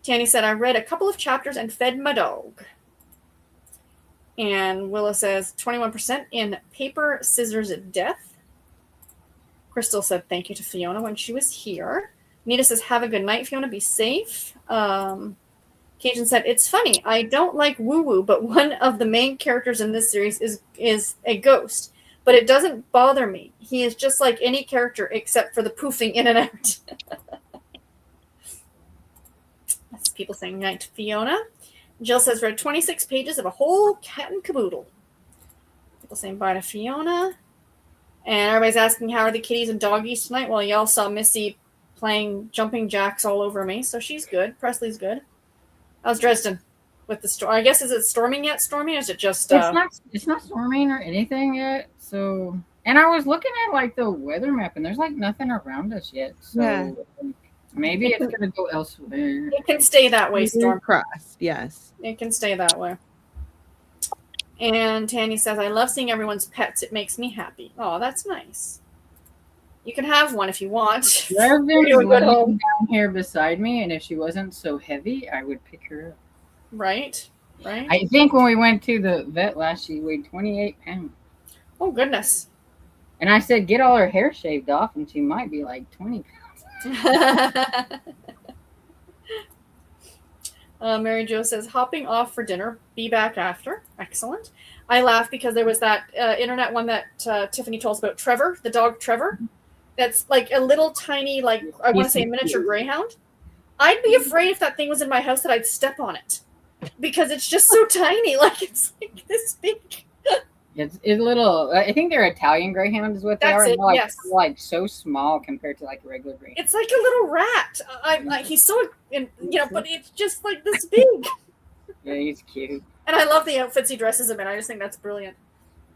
Tanny said, I read a couple of chapters and fed my dog. And Willa says, 21% in Paper, Scissors, Death. Crystal said, thank you to Fiona when she was here. Nita says, have a good night, Fiona. Be safe. Cajun said, it's funny. I don't like woo-woo, but one of the main characters in this series is a ghost. But it doesn't bother me. He is just like any character except for the poofing in and out. That's people saying night to Fiona. Jill says, read 26 pages of a whole cat and caboodle. People saying bye to Fiona. And everybody's asking, how are the kitties and doggies tonight? Well, y'all saw Missy playing jumping jacks all over me, so she's good. Presley's good. How's Dresden with the storm? I guess, is it storming yet, Stormy? Or is it just... It's not storming or anything yet. So, and I was looking at like the weather map, and there's like nothing around us yet. So Yeah. maybe it's gonna go elsewhere. It can stay that way, Storm. Crossed, yes. It can stay that way. And Tanya says, I love seeing everyone's pets. It makes me happy. Oh, that's nice. You can have one if you want. Reverend You're a good laying home. down here beside me, and if she wasn't so heavy, I would pick her up. Right? Right? I think when we went to the vet last, she weighed 28 pounds. Oh, goodness. And I said, get all her hair shaved off, and she might be like 20 pounds. Mary Jo says, hopping off for dinner. Be back after. Excellent. I laughed because there was that internet one that Tiffany told us about, Trevor, the dog Trevor. That's like a little tiny, like, I want to say a miniature greyhound. I'd be afraid if that thing was in my house that I'd step on it. Because it's just so tiny. Like, it's like this big. It's little. I think they're Italian greyhound is what they That's are. it, Like, yes. like so small compared to like a regular greyhound. It's like a little rat. He's so, but it's just like this big. Yeah, he's cute. And I love the outfits he dresses him in. I just think that's brilliant.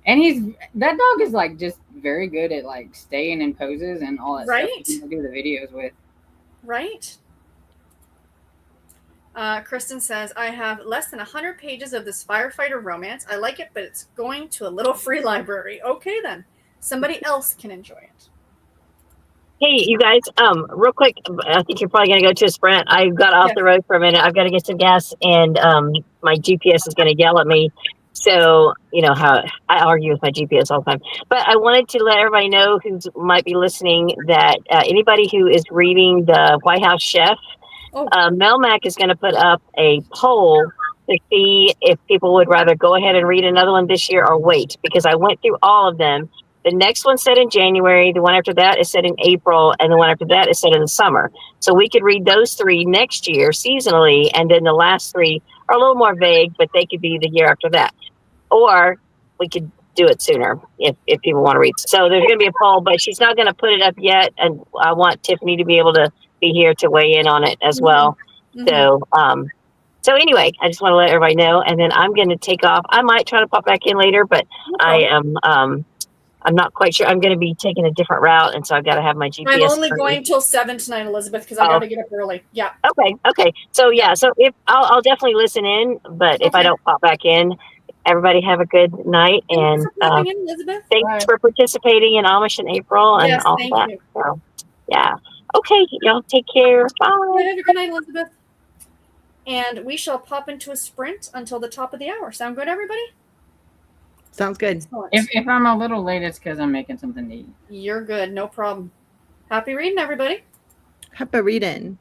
And that dog is like just very good at like staying in poses and all that Right? stuff. To do the videos with. Right? Kristen says, I have less than 100 pages of this firefighter romance. I like it, but it's going to a little free library. Okay, then. Somebody else can enjoy it. Hey, you guys, real quick, I think you're probably going to go to a sprint. I got off the road for a minute. I've got to get some gas, and my GPS is going to yell at me. So, you know how I argue with my GPS all the time. But I wanted to let everybody know who might be listening that anybody who is reading the White House Chef, Oh. Melmac is going to put up a poll to see if people would rather go ahead and read another one this year or wait, because I went through all of them. The next one's set in January, the one after that is set in April, and the one after that is set in the summer. So we could read those 3 next year seasonally, and then the last 3 are a little more vague, but they could be the year after that. Or we could do it sooner if people want to read. So there's going to be a poll, but she's not going to put it up yet, and I want Tiffany to be able to be here to weigh in on it as well. Mhm. So anyway, I just want to let everybody know, and then I'm going to take off. I might try to pop back in later, but I am I'm not quite sure. I'm going to be taking a different route, and so I've got to have my GPS. I'm only going till 7 tonight, Elizabeth, because I got to get up early. Yeah. Okay. So yeah, so if I'll definitely listen in, but if I don't pop back in, everybody have a good night, and Thanks for popping in, Elizabeth. thanks for participating in Amish in April and Yes, all thank that. you. So yeah. Okay, y'all take care. Bye. Good night, Elizabeth. And we shall pop into a sprint until the top of the hour. Sound good, everybody? Sounds good. Excellent. If I'm a little late, it's because I'm making something to eat. You're good. No problem. Happy reading, everybody. Happy reading.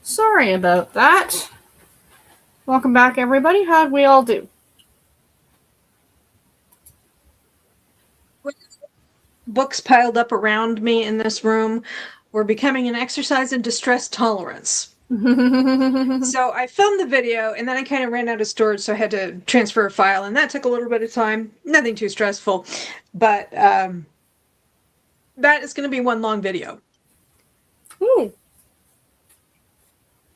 Sorry about that. Welcome back, everybody. How'd we all do? Books piled up around me in this room were becoming an exercise in distress tolerance. So I filmed the video and then I kind of ran out of storage, so I had to transfer a file, and that took a little bit of time. Nothing too stressful, but that is going to be one long video. Ooh.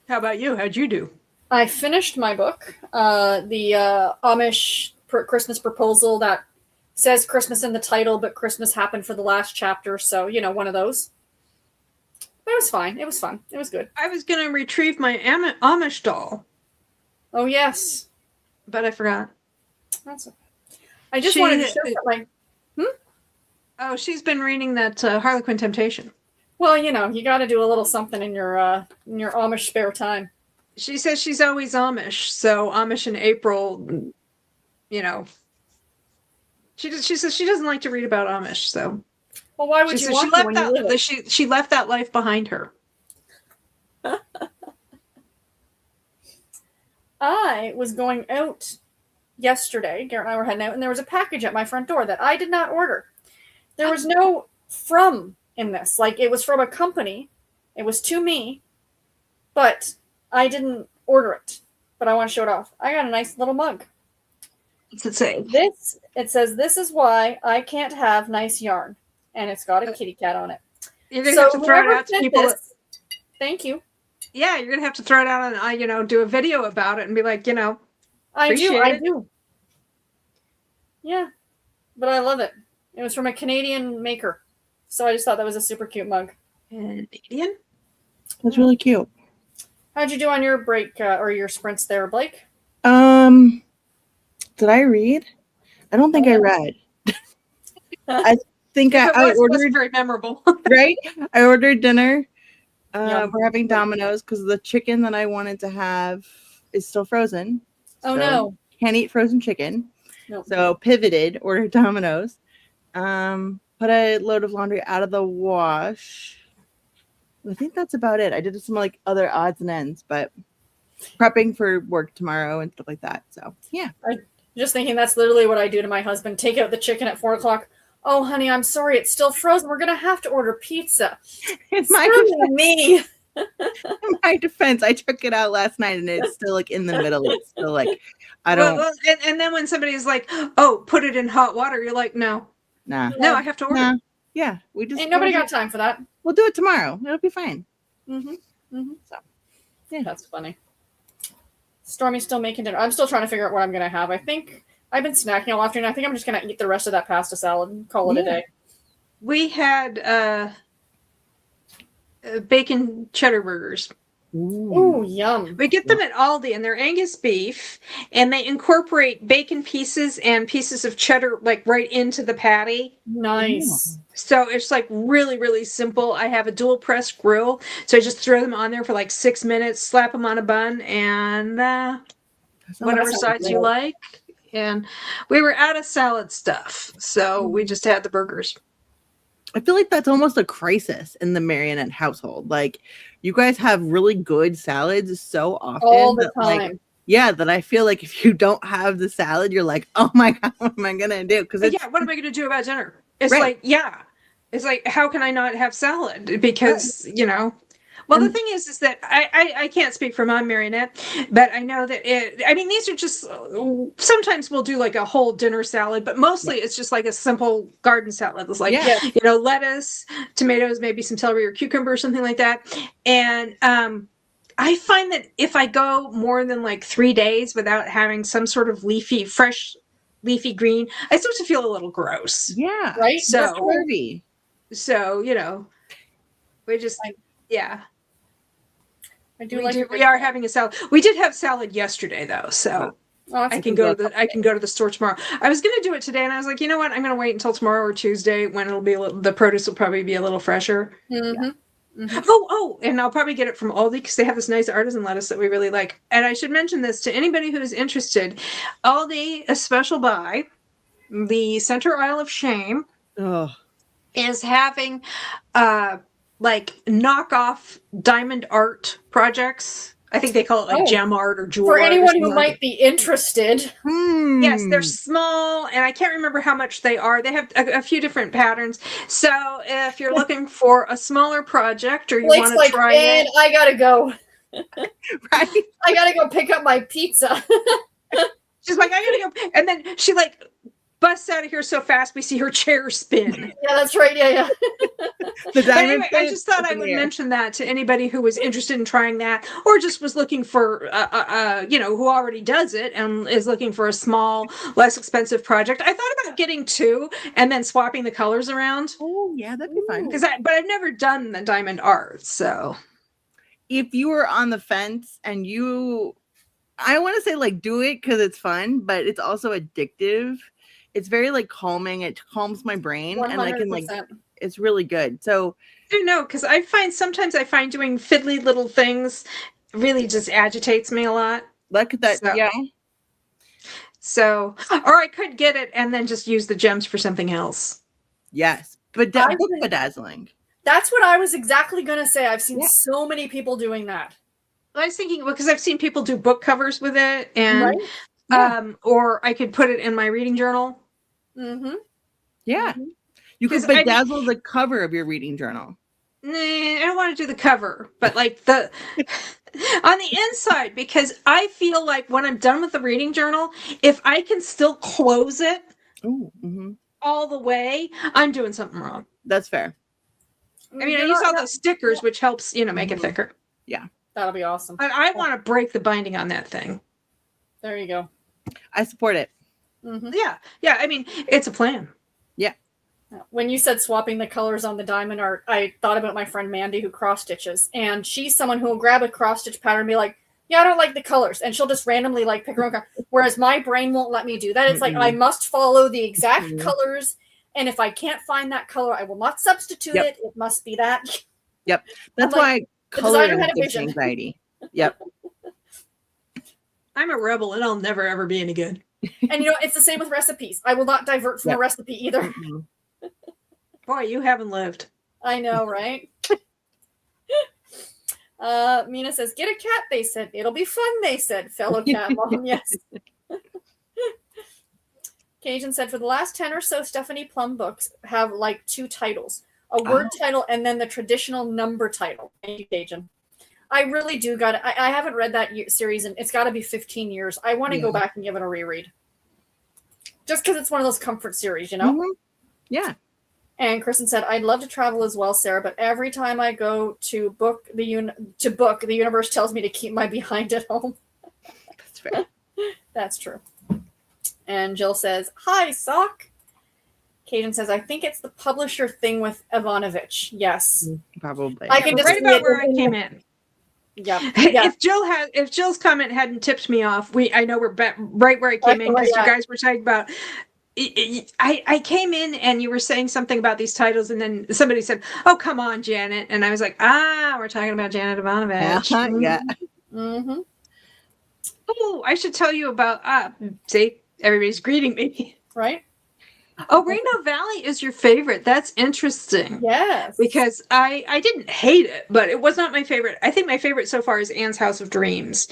How about you? How'd you do? I finished my book, the Amish Christmas proposal that says Christmas in the title, but Christmas happened for the last chapter, so, you know, one of those. But it was fine. It was fun. It was good. I was going to retrieve my Amish doll, Oh, yes. but I forgot. That's okay. I just wanted to share my... Oh, she's been reading that Harlequin Temptation. Well, you know, you got to do a little something in your Amish spare time. She says she's always Amish, so Amish in April, you know. She says she doesn't like to read about Amish, so Well, why would she you says want to when you live it? she left that life behind her. I was going out yesterday. Garrett and I were heading out, and there was a package at my front door that I did not order. There was no from in this. Like, it was from a company. It was to me, but I didn't order it. But I want to show it off. I got a nice little mug. What's it say? It says, "This is why I can't have nice yarn." And it's got a kitty cat on it. You're gonna have to throw it out to people. Thank you. Yeah, you're gonna have to throw it out and do a video about it and be like, I Appreciate do. Yeah, but I love it. It was from a Canadian maker, so I just thought that was a super cute mug. Canadian. That's really cute. How'd you do on your break or your sprints there, Blake? Did I read? I don't think I read. I think I It wasn't ordered very memorable. right. I ordered dinner. Yum. We're having Domino's because the chicken that I wanted to have is still frozen. Oh So, no. can't eat frozen chicken. Nope. So pivoted, ordered Domino's. Put a load of laundry out of the wash. I think that's about it. I did some like other odds and ends, but prepping for work tomorrow and stuff like that. So yeah. Just thinking that's literally what I do to my husband. Take out the chicken at 4:00. Oh, honey, I'm sorry, it's still frozen. We're gonna have to order pizza. In Screw me. my defense, I took it out last night and it's still like in the middle. It's still like I don't. Well, and then when somebody's like, "Oh, put it in hot water," you're like, "No, Nah. no, I have to order." Nah. Yeah, we just Ain't nobody got time for that. We'll do it tomorrow. It'll be fine. So, yeah, that's funny. Stormy's still making dinner. I'm still trying to figure out what I'm gonna have. I think I've been snacking all afternoon. I think I'm just gonna eat the rest of that pasta salad and call it a day. We had bacon cheddar burgers. Ooh, yum. We get them at Aldi, and they're Angus beef, and they incorporate bacon pieces and pieces of cheddar like right into the patty. Nice. So it's like really, really simple. I have a dual press grill, so I just throw them on there for like 6 minutes, slap them on a bun, and whatever sounds sides you good. like. And we were out of salad stuff, so we just had the burgers. I feel like that's almost a crisis in the Marionette household. Like, you guys have really good salads so often. All the that, like, time. yeah, that I feel like if you don't have the salad, you're like, oh my God, what am I going to do? Because Yeah, what am I going to do about dinner? It's Right. like, yeah. It's like, how can I not have salad? Because, Well, the thing is that I can't speak for Mom Marionette, but I know that these are just, sometimes we'll do like a whole dinner salad, but mostly it's just like a simple garden salad. It's like, Yeah. lettuce, tomatoes, maybe some celery or cucumber or something like that. And I find that if I go more than like 3 days without having some sort of fresh leafy green, I start to feel a little gross. yeah. Right? So- That's curvy. So, we just, yeah. I do like We are having a salad. We did have salad yesterday though, so Oh, that's I can go to the store tomorrow. I was going to do it today, and I was like, you know what? I'm going to wait until tomorrow or Tuesday when it'll be the produce will probably be a little fresher. Oh, and I'll probably get it from Aldi because they have this nice artisan lettuce that we really like. And I should mention this to anybody who is interested. Aldi, a special buy, the Center Isle of Shame Oh, is having like knockoff diamond art projects. I think they call it like Oh. gem art or jewel For art or anyone something who like might be interested, Yes, they're Hmm. small, and I can't remember how much they are. They have a few different patterns. So if you're looking for a smaller project or you Blake's want to like, try and it, I gotta go. Right? I gotta go pick up my pizza. she's like, I gotta go. And then she like busts out of here so fast we see her chair spin. Yeah, that's right. Yeah. The But diamond anyway, I pin just thought up I in would the air. mention that to anybody who was interested in trying that, or just was looking for, who already does it and is looking for a small, less expensive project. I thought about getting two and then swapping the colors around Oh, yeah, that'd be fun. but I've never done the diamond art, so. If you were on the fence and I want to say like do it because it's fun, but it's also addictive. It's very like calming. It calms my brain, and I can like 100%. it's really good. So I don't know, because sometimes I find doing fiddly little things really just agitates me a lot. look at that. So- Yeah, So, or I could get it and then just use the gems for something else. yes, but I book think- bedazzling. That's what I was exactly gonna say. I've seen Yeah. so many people doing that. I was thinking because I've seen people do book covers with it, and Right? Yeah. or I could put it in my reading journal. Mm-hmm. Yeah, you could 'Cause I- bedazzle the cover of your reading journal. Nah, I don't want to do the cover, but like the on the inside, because I feel like when I'm done with the reading journal, if I can still close it Oh, all the way, I'm doing something wrong. that's fair. I mean, I use all those stickers, which helps, make it thicker. That'll be awesome. But I want to break the binding on that thing. There you go. I support it. Hmm. Yeah. I mean, it's a plan. When you said swapping the colors on the diamond art, I thought about my friend Mandy who cross stitches, and she's someone who will grab a cross stitch pattern and be like, "Yeah, I don't like the colors," and she'll just randomly like pick her own color. Whereas my brain won't let me do that. It's like I must follow the exact Mhm. colors, and if I can't find that color, I will not substitute Yep. it. It must be that. That's I'm like, why the color designer had a gives vision. anxiety. Yep. I'm a rebel, and I'll never ever be any good. And it's the same with recipes. I will not divert from Yep. a recipe either. Mhm. Boy, you haven't lived. I know, right? Mina says, "Get a cat." They said, "It'll be fun." They said, "Fellow cat mom." Yes. Cajun said, "For the last 10 or so Stephanie Plum books have like two titles, a word title and then the traditional number title." Thank you, Cajun. I really do got it. I haven't read that series, and it's got to be 15 years. I want to go Yeah. back and give it a reread. Just because it's one of those comfort series, you know? Mhm. Yeah. And Kristen said, "I'd love to travel as well, Sarah, but every time I go to book, the universe tells me to keep my behind at home." That's fair. That's true. And Jill says, "Hi, Sock." Cajun says, "I think it's the publisher thing with Ivanovich." Yes. Probably. I can just Right see about it where I in- came in. Yeah. Yeah. If Jill's comment hadn't tipped me off, I know we're right where I came in because you guys were talking about. I came in and you were saying something about these titles, and then somebody said, "Oh, come on, Janet," and I was like, we're talking about Janet Ivanovich. Yeah. Mm-hmm. Oh, I should tell you about. See, everybody's greeting me. Right? Oh, Rainbow Valley is your favorite. That's interesting. Yes. Because I didn't hate it, but it was not my favorite. I think my favorite so far is Anne's House of Dreams.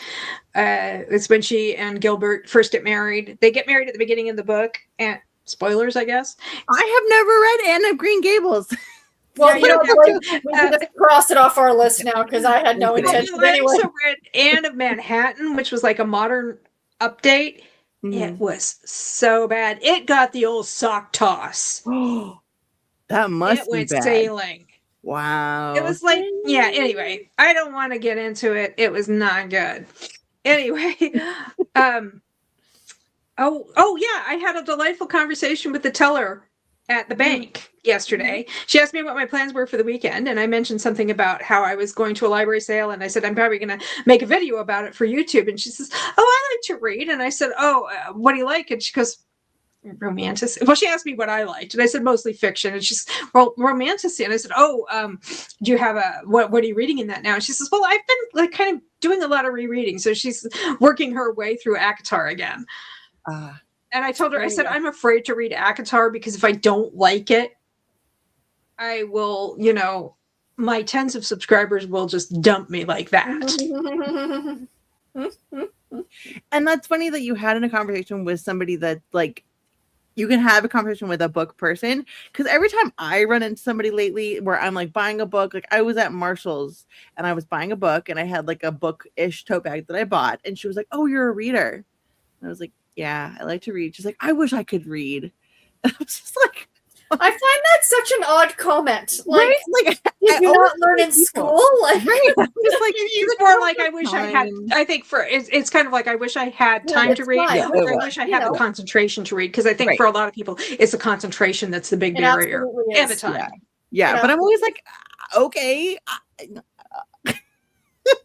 It's when she and Gilbert first get married. They get married at the beginning of the book, and spoilers, I guess. I have never read Anne of Green Gables. Well, Yeah, we can just cross it off our list now because I had no Okay. intention I anyway. also read Anne of Manhattan, which was like a modern update. Mm-hmm. It was so bad. It got the old sock toss. That must It be went bad. sailing. Wow. It was like, yeah, anyway, I don't want to get into it. It was not good. Anyway, oh yeah, I had a delightful conversation with the teller at the bank yesterday. She asked me what my plans were for the weekend, and I mentioned something about how I was going to a library sale, and I said I'm probably going to make a video about it for YouTube. And she says, "Oh, I like to read." And I said, "Oh, what do you like?" And she goes, "Romantic." Well, she asked me what I liked, and I said mostly fiction. And she's, "Well, romantasy." And I said, "Oh, do you have what are you reading in that now?" And she says, "Well, I've been like kind of doing a lot of rereading." So she's working her way through ACOTAR again. And I told her, I said, "I'm afraid to read ACOTAR because if I don't like it, I will, my tens of subscribers will just dump me like that. And that's funny that you had in a conversation with somebody that like you can have a conversation with a book person, because every time I run into somebody lately where I'm like buying a book, like I was at Marshall's and I was buying a book and I had like a book-ish tote bag that I bought, and she was like, "Oh, you're a reader." And I was like, "Yeah, I like to read." She's like, "I wish I could read." And I was just like, I find that such an odd comment. Like, right? Like, did you I not always learn in think people- school? Like, right? I'm just like, It's more like I wish I had. I think for it's kind of like I wish I had Yeah, time to it's read. fine. Yeah, Or I it wish I you had know. the concentration to read, because I think Right. for a lot of people it's the concentration that's the big It barrier absolutely and the is. time. Yeah, Yeah. but I'm always like, okay.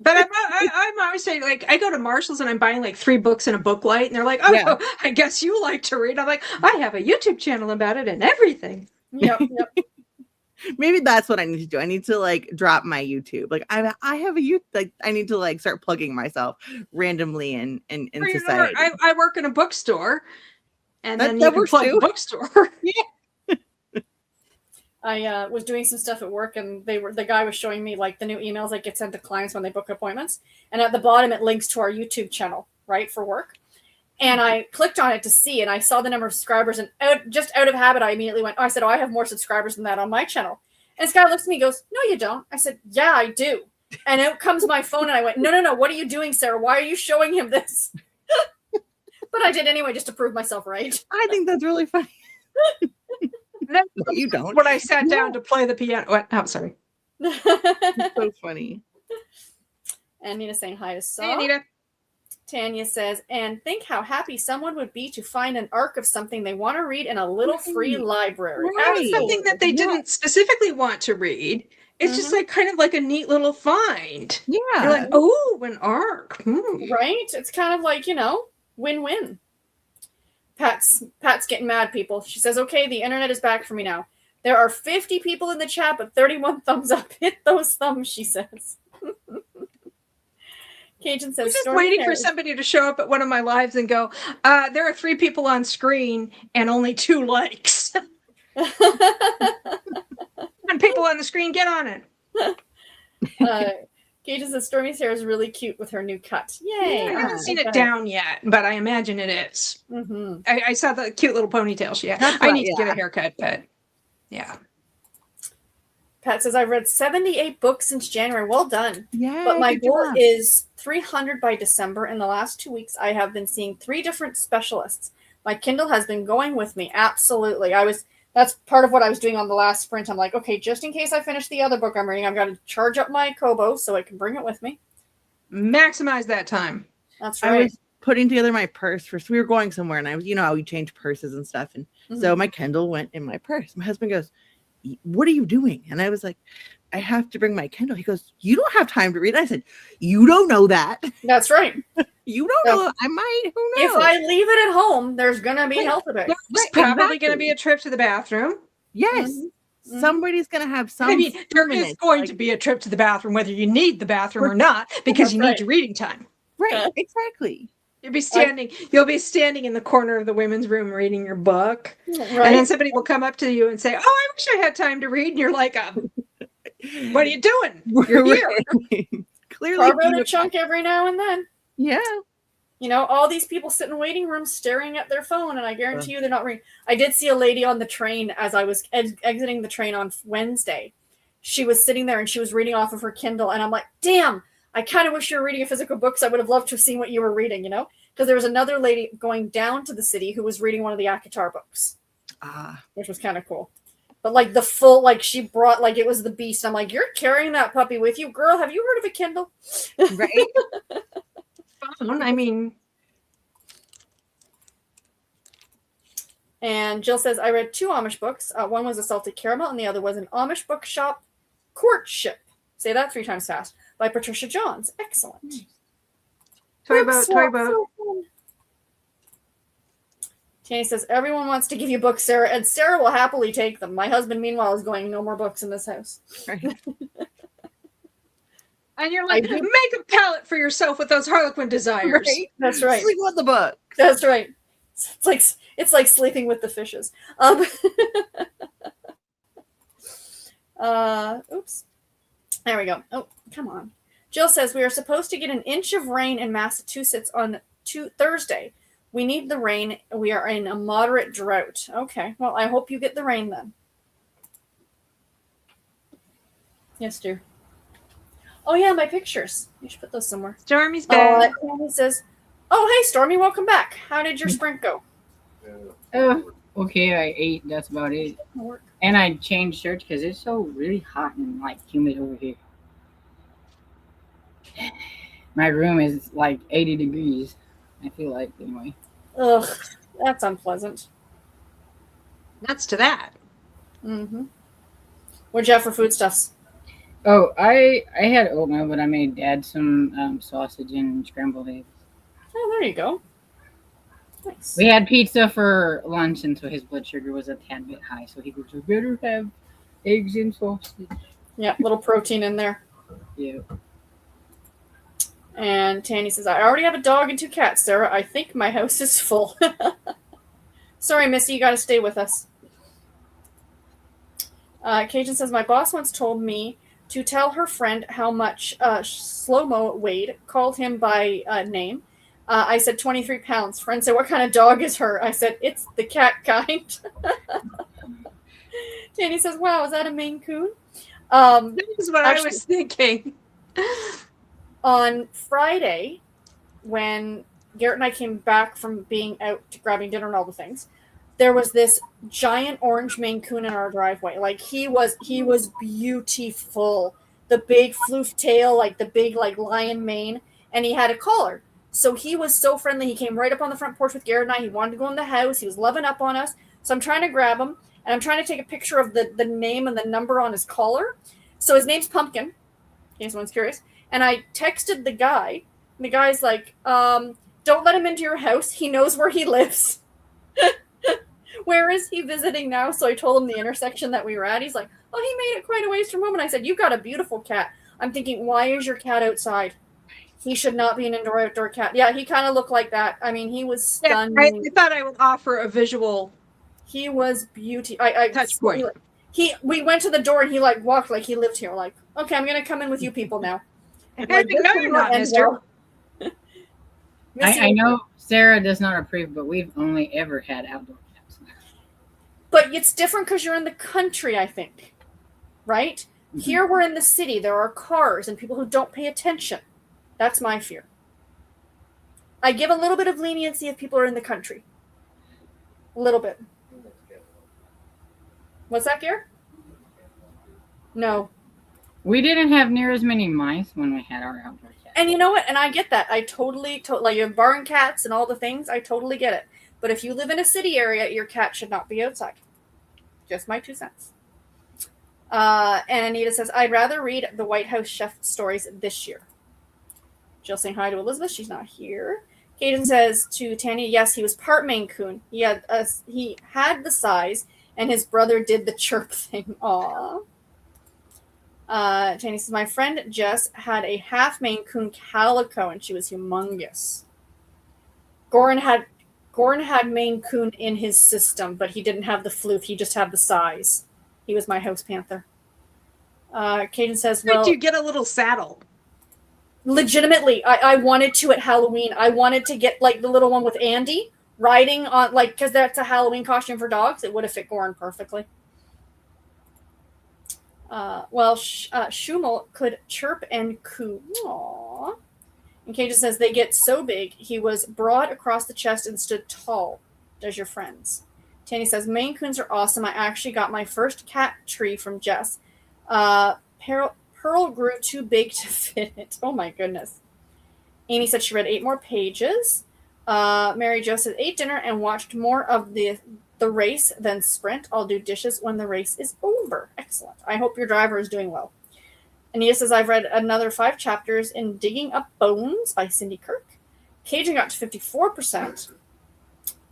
But I'm always saying, like, I go to Marshall's and I'm buying like 3 books in a book light, and they're like, "Oh, Yeah. I guess you like to read." I'm like, "I have a YouTube channel about it and everything." yep. Maybe that's what I need to do. I need to like drop my YouTube. Like I have a YouTube. Like I need to like start plugging myself randomly in Or, you know, society. I work in a bookstore, and That- then that you can works plug too. the bookstore. I was doing some stuff at work, and the guy was showing me like the new emails that get sent to clients when they book appointments, and at the bottom it links to our YouTube channel, right, for work. And I clicked on it to see, and I saw the number of subscribers, and just out of habit, I immediately went, "Oh," I said, "Oh, I have more subscribers than that on my channel." And this guy looks at me and goes, "No, you don't." I said, "Yeah, I do." And out comes my phone, and I went, No, what are you doing, Sarah? Why are you showing him this?" But I did anyway, just to prove myself right. I think that's really funny. No, You don't. when I sat down to play the piano, what? Oh, sorry. It's so funny. And Nina saying hi to Saw. Hey, Anita. Tanya says, and think how happy someone would be to find an arc of something they want to read in a little free Right. library. Right. Absolutely. Something that they Yeah. didn't specifically want to read. It's just like kind of like a neat little find. Yeah. You're like, oh, an arc. Right? It's kind of like, win-win. Pat's getting mad, people. She says, okay, the internet is back for me now. There are 50 people in the chat, but 31 thumbs up. Hit those thumbs, she says. Cajun says, I'm just Stormy waiting for Harris. somebody to show up at one of my lives and go, there are 3 people on screen and only 2 likes. And people on the screen, get on it. Cajun says, Stormy's hair is really cute with her new cut. Yay. I haven't seen Okay. it down yet, but I imagine it is. Mm-hmm. I saw the cute little ponytail she had. That's I right, need to get yeah. a haircut, but yeah. Pat says, I've read 78 books since January. Well done. Yeah. But my good goal job. is 300 by December. In the last 2 weeks, I have been seeing 3 different specialists. My Kindle has been going with me. Absolutely. That's part of what I was doing on the last sprint. I'm like, okay, just in case I finish the other book I'm reading, I've got to charge up my Kobo so I can bring it with me. Maximize that time. That's I right. was putting together my purse first. We were going somewhere, and I was, how we change purses and stuff, and so my Kindle went in my purse. My husband goes, "What are you doing?" And I was like, "I have to bring my Kindle." He goes, "You don't have time to read." I said, "You don't know that. That's right. You don't know. I might. Who knows?" If I leave it at home, there's going to be health effects. There's Right, probably exactly. going to be a trip to the bathroom. Yes, Mhm. somebody's gonna have some. I mean, there is minutes, going like- to be a trip to the bathroom, whether you need the bathroom or not, because you That's need your reading time. Right, exactly. You'll be standing in the corner of the women's room reading your book. Right. And then somebody will come up to you and say, "Oh, I wish I had time to read." And you're like, "What are you doing? You're here." Clearly, Carve out you- a chunk every now and then. Yeah. All these people sit in waiting rooms staring at their phone, and I guarantee you they're not reading. I did see a lady on the train as I was exiting the train on Wednesday. She was sitting there, and she was reading off of her Kindle, and I'm like, damn, I kind of wish you were reading a physical book, so I would have loved to have seen what you were reading, Because there was another lady going down to the city who was reading one of the Akatar books, which was kind of cool. But, the full, she brought, it was the beast. I'm like, you're carrying that puppy with you? Girl, have you heard of a Kindle? Right. I mean, And Jill says, I read 2 Amish books. One was A Salted Caramel, and the other was An Amish Bookshop Courtship. Say that 3 times fast. By Patricia Johns. Excellent. toy Book boat. swap, so fun. Tanny says, everyone wants to give you books, Sarah, and Sarah will happily take them. My husband, meanwhile, is going, no more books in this house. Right. And you're like, make a palette for yourself with those Harlequin desires. Right. That's right. Sleep with the book. That's right. It's like sleeping with the fishes. Oops. There we go. Oh, come on. Jill says, we are supposed to get an inch of rain in Massachusetts on Thursday. We need the rain. We are in a moderate drought. Okay. Well, I hope you get the rain then. Yes, dear. Oh, yeah, my pictures. You should put those somewhere. Stormy's back. Tammy says, oh, hey, Stormy, welcome back. How did your sprint go? Okay, I ate. That's about it. Work. And I changed shirts because it's so really hot and like humid over here. My room is like 80 degrees. I feel like anyway. Ugh, that's unpleasant. Nuts to that. Mm-hmm. What'd you have for foodstuffs? Oh, I had oatmeal, but I made Dad some sausage and scrambled eggs. Oh, there you go. Nice. We had pizza for lunch, and so his blood sugar was a tad bit high. So he goes, "I better have eggs and sausage." Yeah, little protein in there. Yeah. And Tanny says, I already have a dog and 2 cats, Sarah. I think my house is full. Sorry, Missy, you got to stay with us. Cajun says, my boss once told me to tell her friend how much Slow-Mo weighed, called him by name. I said 23 pounds. Friend said, what kind of dog is her? I said, it's the cat kind. Tanny says, wow, is that a Maine Coon? That is what actually- I was thinking. On Friday, when Garrett and I came back from being out grabbing dinner and all the things, there was this giant orange Maine Coon in our driveway. Like he was beautiful. The big floof tail, like the big like lion mane, and he had a collar. So he was so friendly. He came right up on the front porch with Garrett and I. He wanted to go in the house. He was loving up on us. So I'm trying to grab him, and I'm trying to take a picture of the name and the number on his collar. So his name's Pumpkin, in case anyone's curious. And I texted the guy. And the guy's like, don't let him into your house. He knows where he lives. Where is he visiting now? So I told him the intersection that we were at. He's like, oh, he made it quite a ways from home. And I said, you've got a beautiful cat. I'm thinking, why is your cat outside? He should not be an indoor-outdoor cat. Yeah, he kind of looked like that. I mean, he was stunning. I thought I would offer a visual He was beauty. I touch point. We went to the door and he like walked like he lived here. Like, okay, I'm gonna come in with you people now. I think no, you're not, mister. I know Sarah does not approve, but we've only ever had outdoor cats. But it's different because you're in the country, I think. Right? Mhm. Here we're in the city. There are cars and people who don't pay attention. That's my fear. I give a little bit of leniency if people are in the country. A little bit. What's that, Gare? No. We didn't have near as many mice when we had our outdoor cats. And you know what? And I get that. I totally like you have barn cats and all the things. I totally get it. But if you live in a city area, your cat should not be outside. Just my 2 cents. And Anita says, I'd rather read the White House chef stories this year. Jill saying hi to Elizabeth. She's not here. Caden says to Tanya, yes, he was part Maine Coon. He had the size, and his brother did the chirp thing. Aww. Tanya says, my friend Jess had a half Maine Coon calico, and she was humongous. Goran had Maine Coon in his system, but he didn't have the floof. He just had the size. He was my house panther. Caden says, well, Did you get a little saddle? legitimately, I wanted to at Halloween. I wanted to get like the little one with Andy riding on, like, because that's a Halloween costume for dogs. It would have fit Goran perfectly. Schumel could chirp and coo. Aww. And Cage says they get so big, he was broad across the chest and stood tall. Does your friends? Tanny says, Maine Coons are awesome. I actually got my first cat tree from Jess. Pearl grew too big to fit it. Oh my goodness. Amy said she read 8 more pages. Mary Jo said, ate dinner and watched more of the race than sprint. I'll do dishes when the race is over. Excellent. I hope your driver is doing well. Anita says, I've read another 5 chapters in Digging Up Bones by Cindy Kirk. Cajun got to 54%.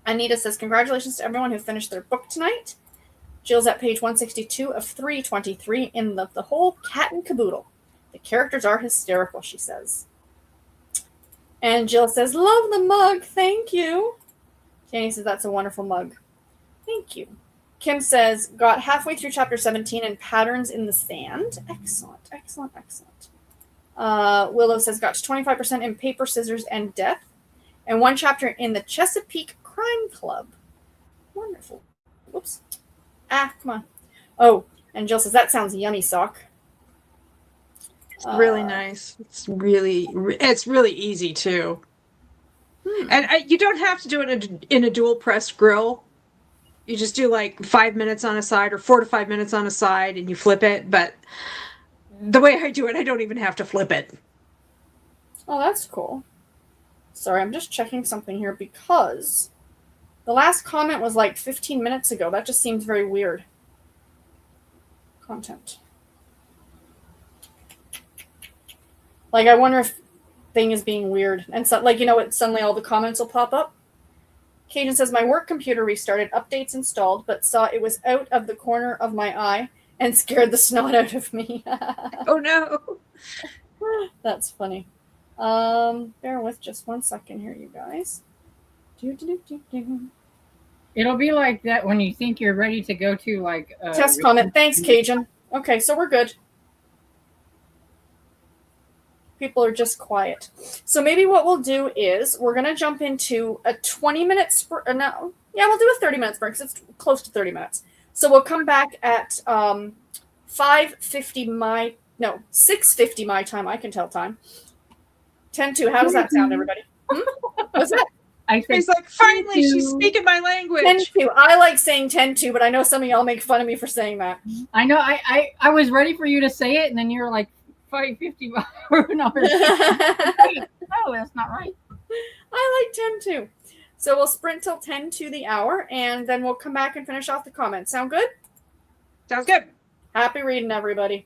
Anita says, congratulations to everyone who finished their book tonight. Jill's at page 162 of 323 in the whole cat and caboodle. The characters are hysterical, she says. And Jill says, love the mug. Thank you. Jenny says, that's a wonderful mug. Thank you. Kim says, got halfway through chapter 17 and Patterns in the Sand. Excellent, excellent, excellent. Willow says, got to 25% in Paper, Scissors, and Death, and 1 chapter in the Chesapeake Crime Club. Wonderful. Whoops. Ah, come on. Oh, and Jill says, that sounds yummy, Sock. Really nice. It's really easy too. And you don't have to do it in a dual pressed grill. You just do like 5 minutes on a side or 4 to 5 minutes on a side and you flip it. But the way I do it, I don't even have to flip it. Oh, that's cool. Sorry, I'm just checking something here because the last comment was like 15 minutes ago. That just seems very weird. Content. Like, I wonder if thing is being weird. And so, like, you know, suddenly all the comments will pop up. Cajun says, my work computer restarted, updates installed, but saw it was out of the corner of my eye and scared the snot out of me. Oh, no. That's funny. Bear with just 1 second here, you guys. It'll be like that when you think you're ready to go to like Test comment. Thanks, Cajun. Okay, so we're good. People are just quiet. So maybe what we'll do is we're going to jump into a 20-minute sprint. No, yeah, we'll do a 30-minute sprint because it's close to 30 minutes. So we'll come back at 6:50 my time. I can tell time. 10-2. How does that sound, everybody? What's that? He's like, finally, she's speaking my language. 10-2. I like saying 10-2, but I know some of y'all make fun of me for saying that. I know. I was ready for you to say it, and then you were like 5:50. No, that's not right. I like 10-2. So we'll sprint till 10 to the hour, and then we'll come back and finish off the comments. Sound good? Sounds good. Happy reading, everybody.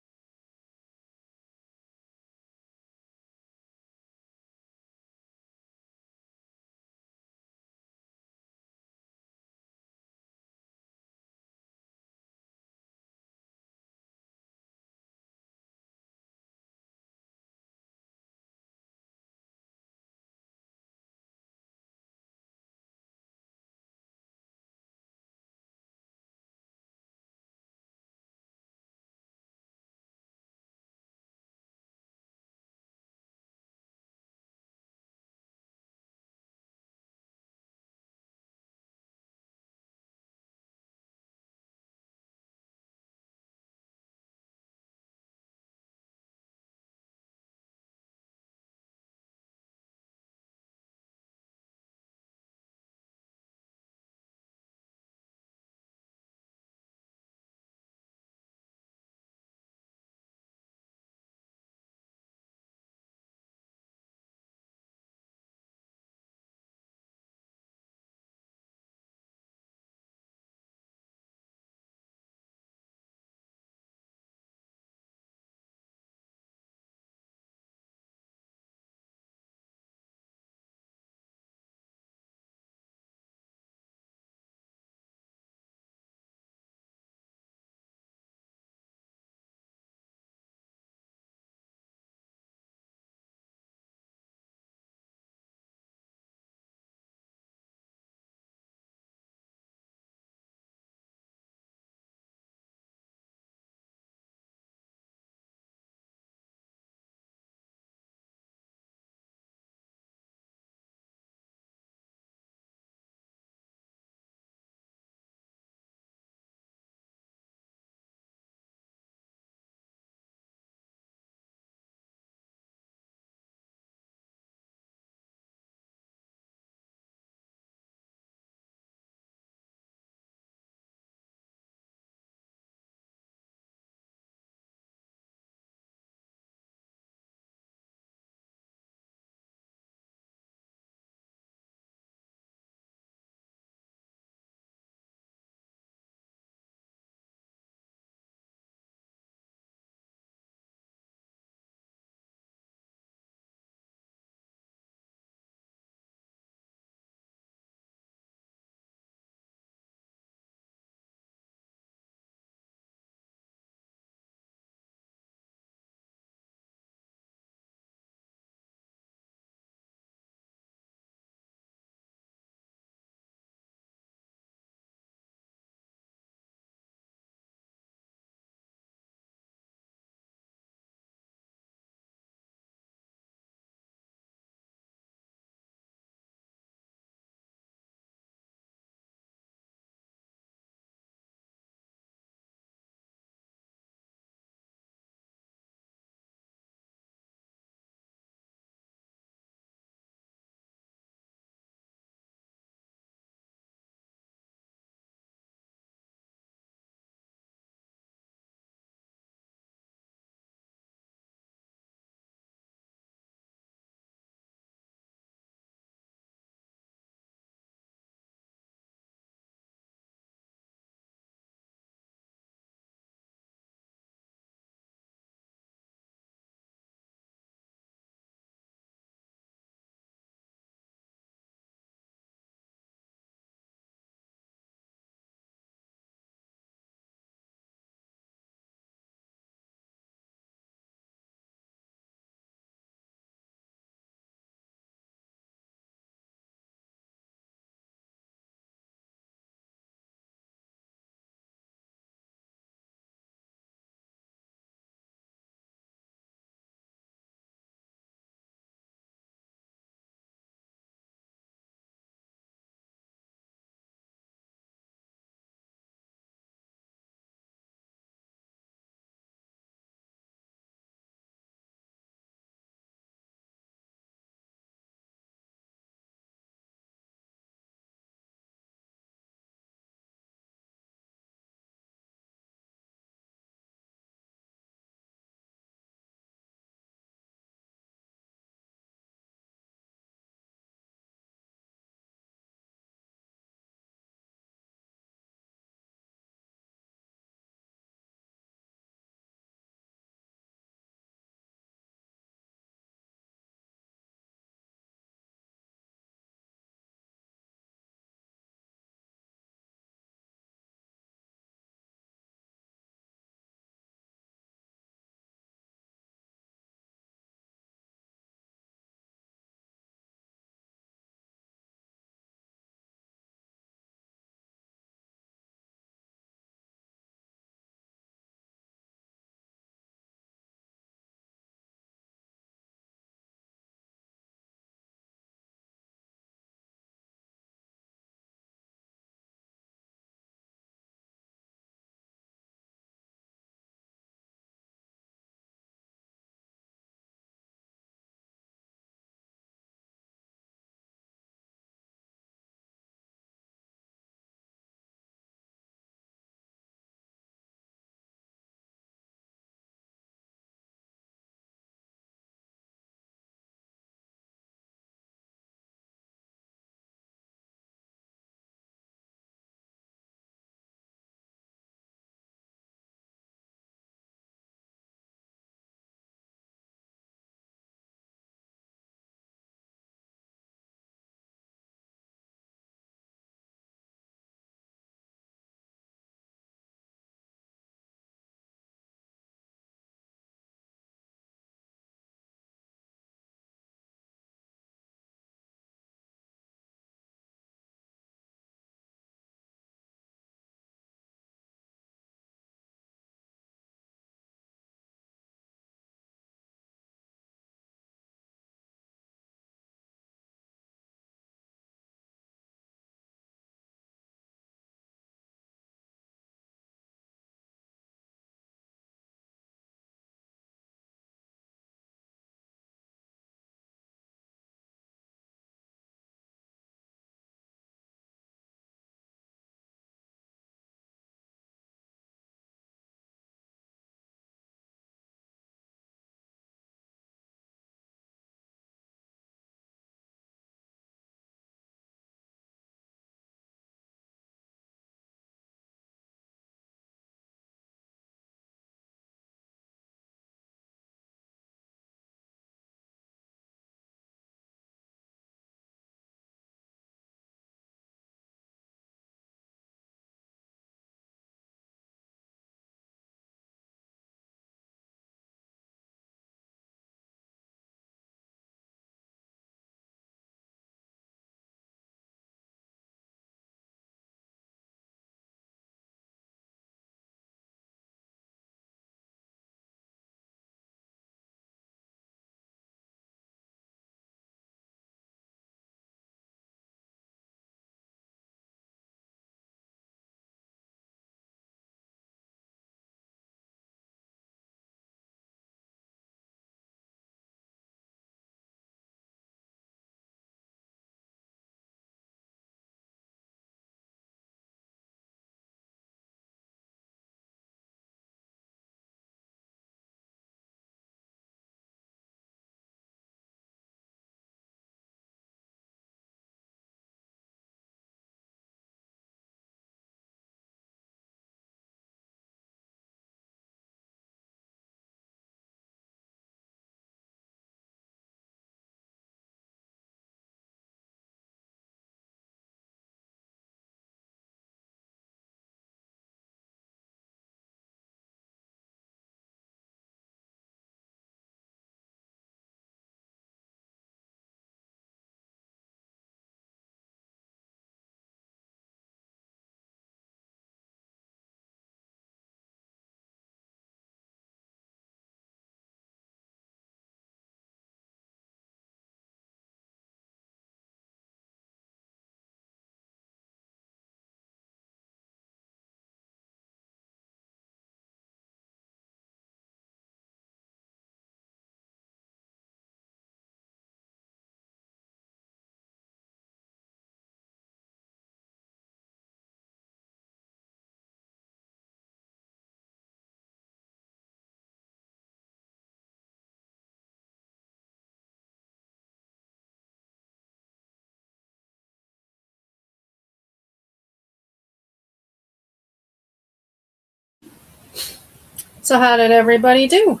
So how did everybody do?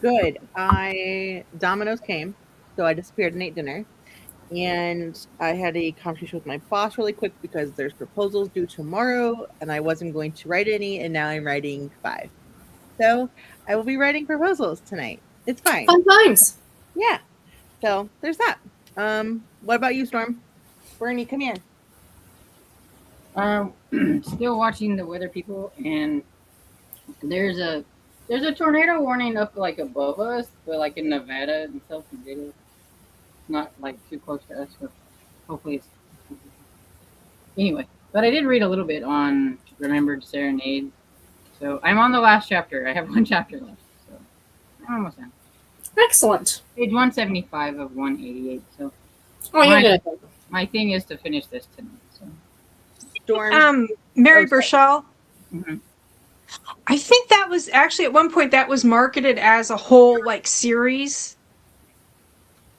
Good. Domino's came, so I disappeared and ate dinner. And I had a conversation with my boss really quick because there's proposals due tomorrow, and I wasn't going to write any, and now I'm writing 5. So I will be writing proposals tonight. It's fine. Fun times. Yeah. So there's that. What about you, Storm? Bernie, come here. Still watching the weather, people, and there's a tornado warning up like above us, but like in Nevada and stuff. Not like too close to us, but hopefully it's anyway. But I did read a little bit on Remembered Serenade, so I'm on the last chapter. I have 1 chapter left, so I'm almost done. Excellent. Page 175 of 188. So Oh, you did it. my thing is to finish this tonight. So Storm. Mary Oh, sorry. Burchell. Mhm. I think that was actually at one point that was marketed as a whole like series.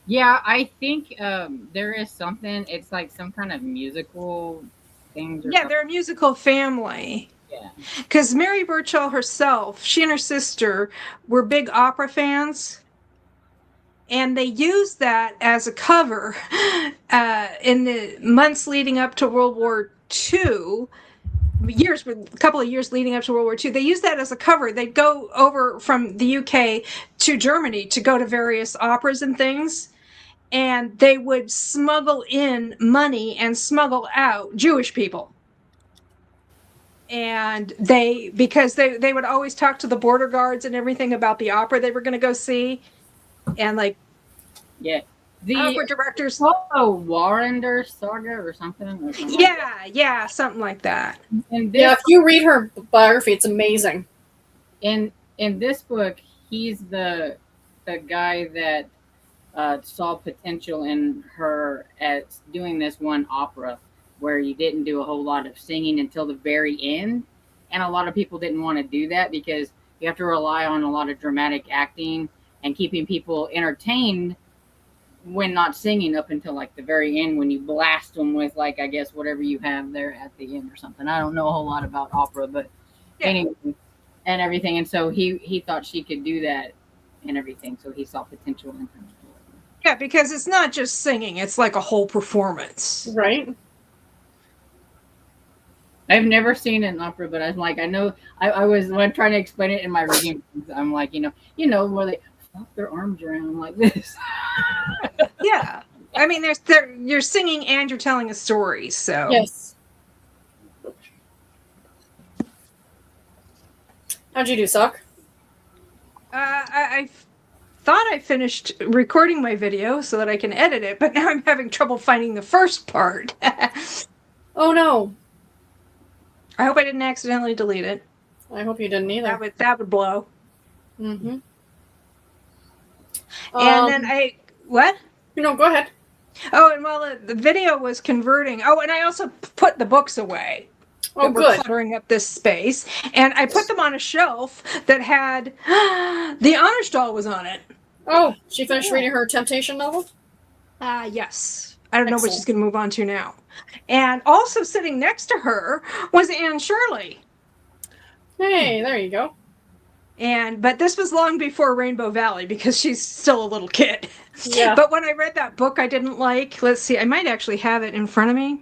Yeah, I think there is something. It's like some kind of musical things. Or Yeah, they're a musical family. Yeah. Because Mary Burchell herself, she and her sister were big opera fans. And they used that as a cover in the months leading up to World War II. A couple of years leading up to World War II, they used that as a cover. They'd go over from the UK to Germany to go to various operas and things, and they would smuggle in money and smuggle out Jewish people. And because they would always talk to the border guards and everything about the opera they were going to go see, and like Yeah. The opera directors. Warrender Saga or something. Yeah, something like that. And Yeah, if you read her biography, it's amazing. in this book, he's the guy that saw potential in her at doing this one opera where you didn't do a whole lot of singing until the very end, and a lot of people didn't want to do that because you have to rely on a lot of dramatic acting and keeping people entertained when not singing up until like the very end when you blast them with like I guess whatever you have there at the end or something. I don't know a whole lot about opera, but anyway, and everything. And so he thought she could do that and everything. So he saw potential in her. Yeah, because it's not just singing; it's like a whole performance. Right? I've never seen an opera, but I'm like I know I was when I'm trying to explain it in my reading. I'm like you know where they flop their arms around like this. Yeah, I mean, you're singing and you're telling a story. So Yes. How'd you do, Sock? I thought I finished recording my video so that I can edit it, but now I'm having trouble finding the first part. Oh no. I hope I didn't accidentally delete it. I hope you didn't either. That would blow. Mm-hmm. And then what? No, go ahead. Oh, and while the video was converting, and I also put the books away. Oh, that were good. cluttering up this space, and I put them on a shelf that had the honor stall was on it. Oh, she finished reading her Temptation novel? Yes. I don't know what Excellent. she's going to move on to now. And also sitting next to her was Anne Shirley. Hey, there you go. But this was long before Rainbow Valley because she's still a little kid. Yeah. But when I read that book I didn't like, let's see, I might actually have it in front of me.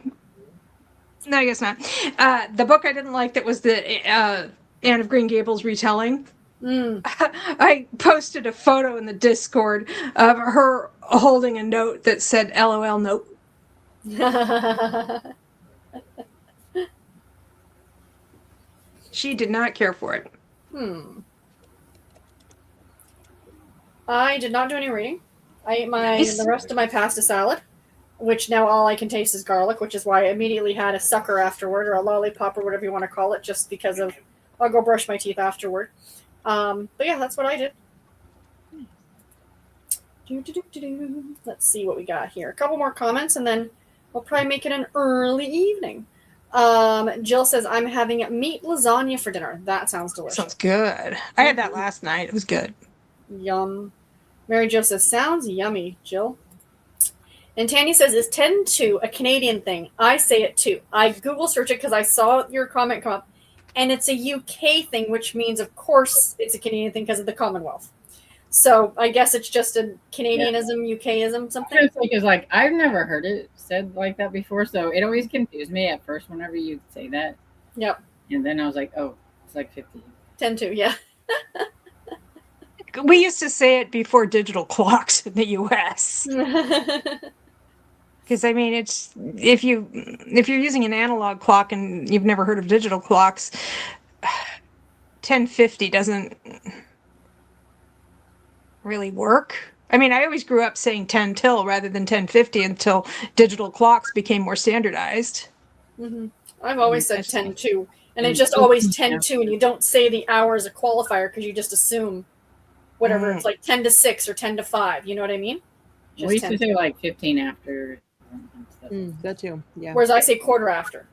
No, I guess not. The book I didn't like that was the Anne of Green Gables retelling. Mm. I posted a photo in the Discord of her holding a note that said LOL nope. She did not care for it. I did not do any reading. I ate Nice. the rest of my pasta salad, which now all I can taste is garlic, which is why I immediately had a sucker afterward, or a lollipop, or whatever you want to call it, just because of I'll go brush my teeth afterward. But yeah, that's what I did. Let's see what we got here. A couple more comments, and then we'll probably make it an early evening. Jill says, I'm having meat lasagna for dinner. That sounds delicious. Sounds good. I had that last night. It was good. Yum. Mary Jo says, sounds yummy, Jill. And Tanya says, is 10-2 a Canadian thing? I say it too. I Google search it because I saw your comment come up. and it's a UK thing, which means, of course, it's a Canadian thing because of the Commonwealth. So I guess it's just a Canadianism, UKism, something. It's like I've never heard it said like that before, so it always confused me at first whenever you say that. Yep. And then I was like, oh, it's like 50. 10-2, yeah. We used to say it before digital clocks in the US. Because I mean, it's if you're using an analog clock and you've never heard of digital clocks, 1050 doesn't really work. I mean, I always grew up saying 10 till rather than 1050 until digital clocks became more standardized. I've always said 10-2, and it's just always 10-2, and you don't say the hour as a qualifier because you just assume whatever it's like 10 to 6 or 10 to 5. You know what I mean? Just We used 10 to say like 15 after. And stuff. That too. Yeah. Whereas I say quarter after.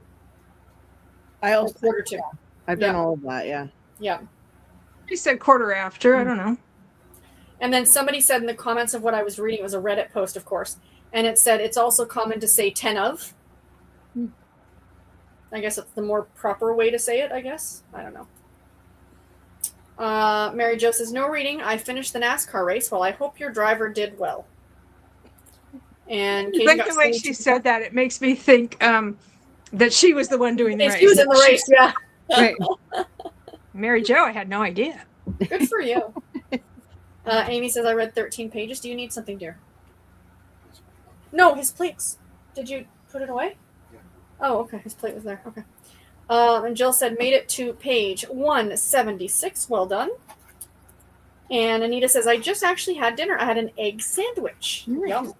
I Or also quarter to. I've done all of that. Yeah. Yeah. He said quarter after. I don't know. And then somebody said in the comments of what I was reading, it was a Reddit post, of course, and it said it's also common to say 10 of. I guess it's the more proper way to say it, I guess. I don't know. Mary Jo says, no reading. I finished the NASCAR race. Well, I hope your driver did well. And Katie Like got the way she said that, it makes me think that she was the one doing the race. She was in the race, yeah. Right. Mary Jo, I had no idea. Good for you. Amy says, I read 13 pages. Do you need something, dear? No, his plates. Did you put it away? Yeah. Oh, okay. His plate was there. Okay. And Jill said, made it to page 176. Well done. And Anita says, I just actually had dinner. I had an egg sandwich. Yum.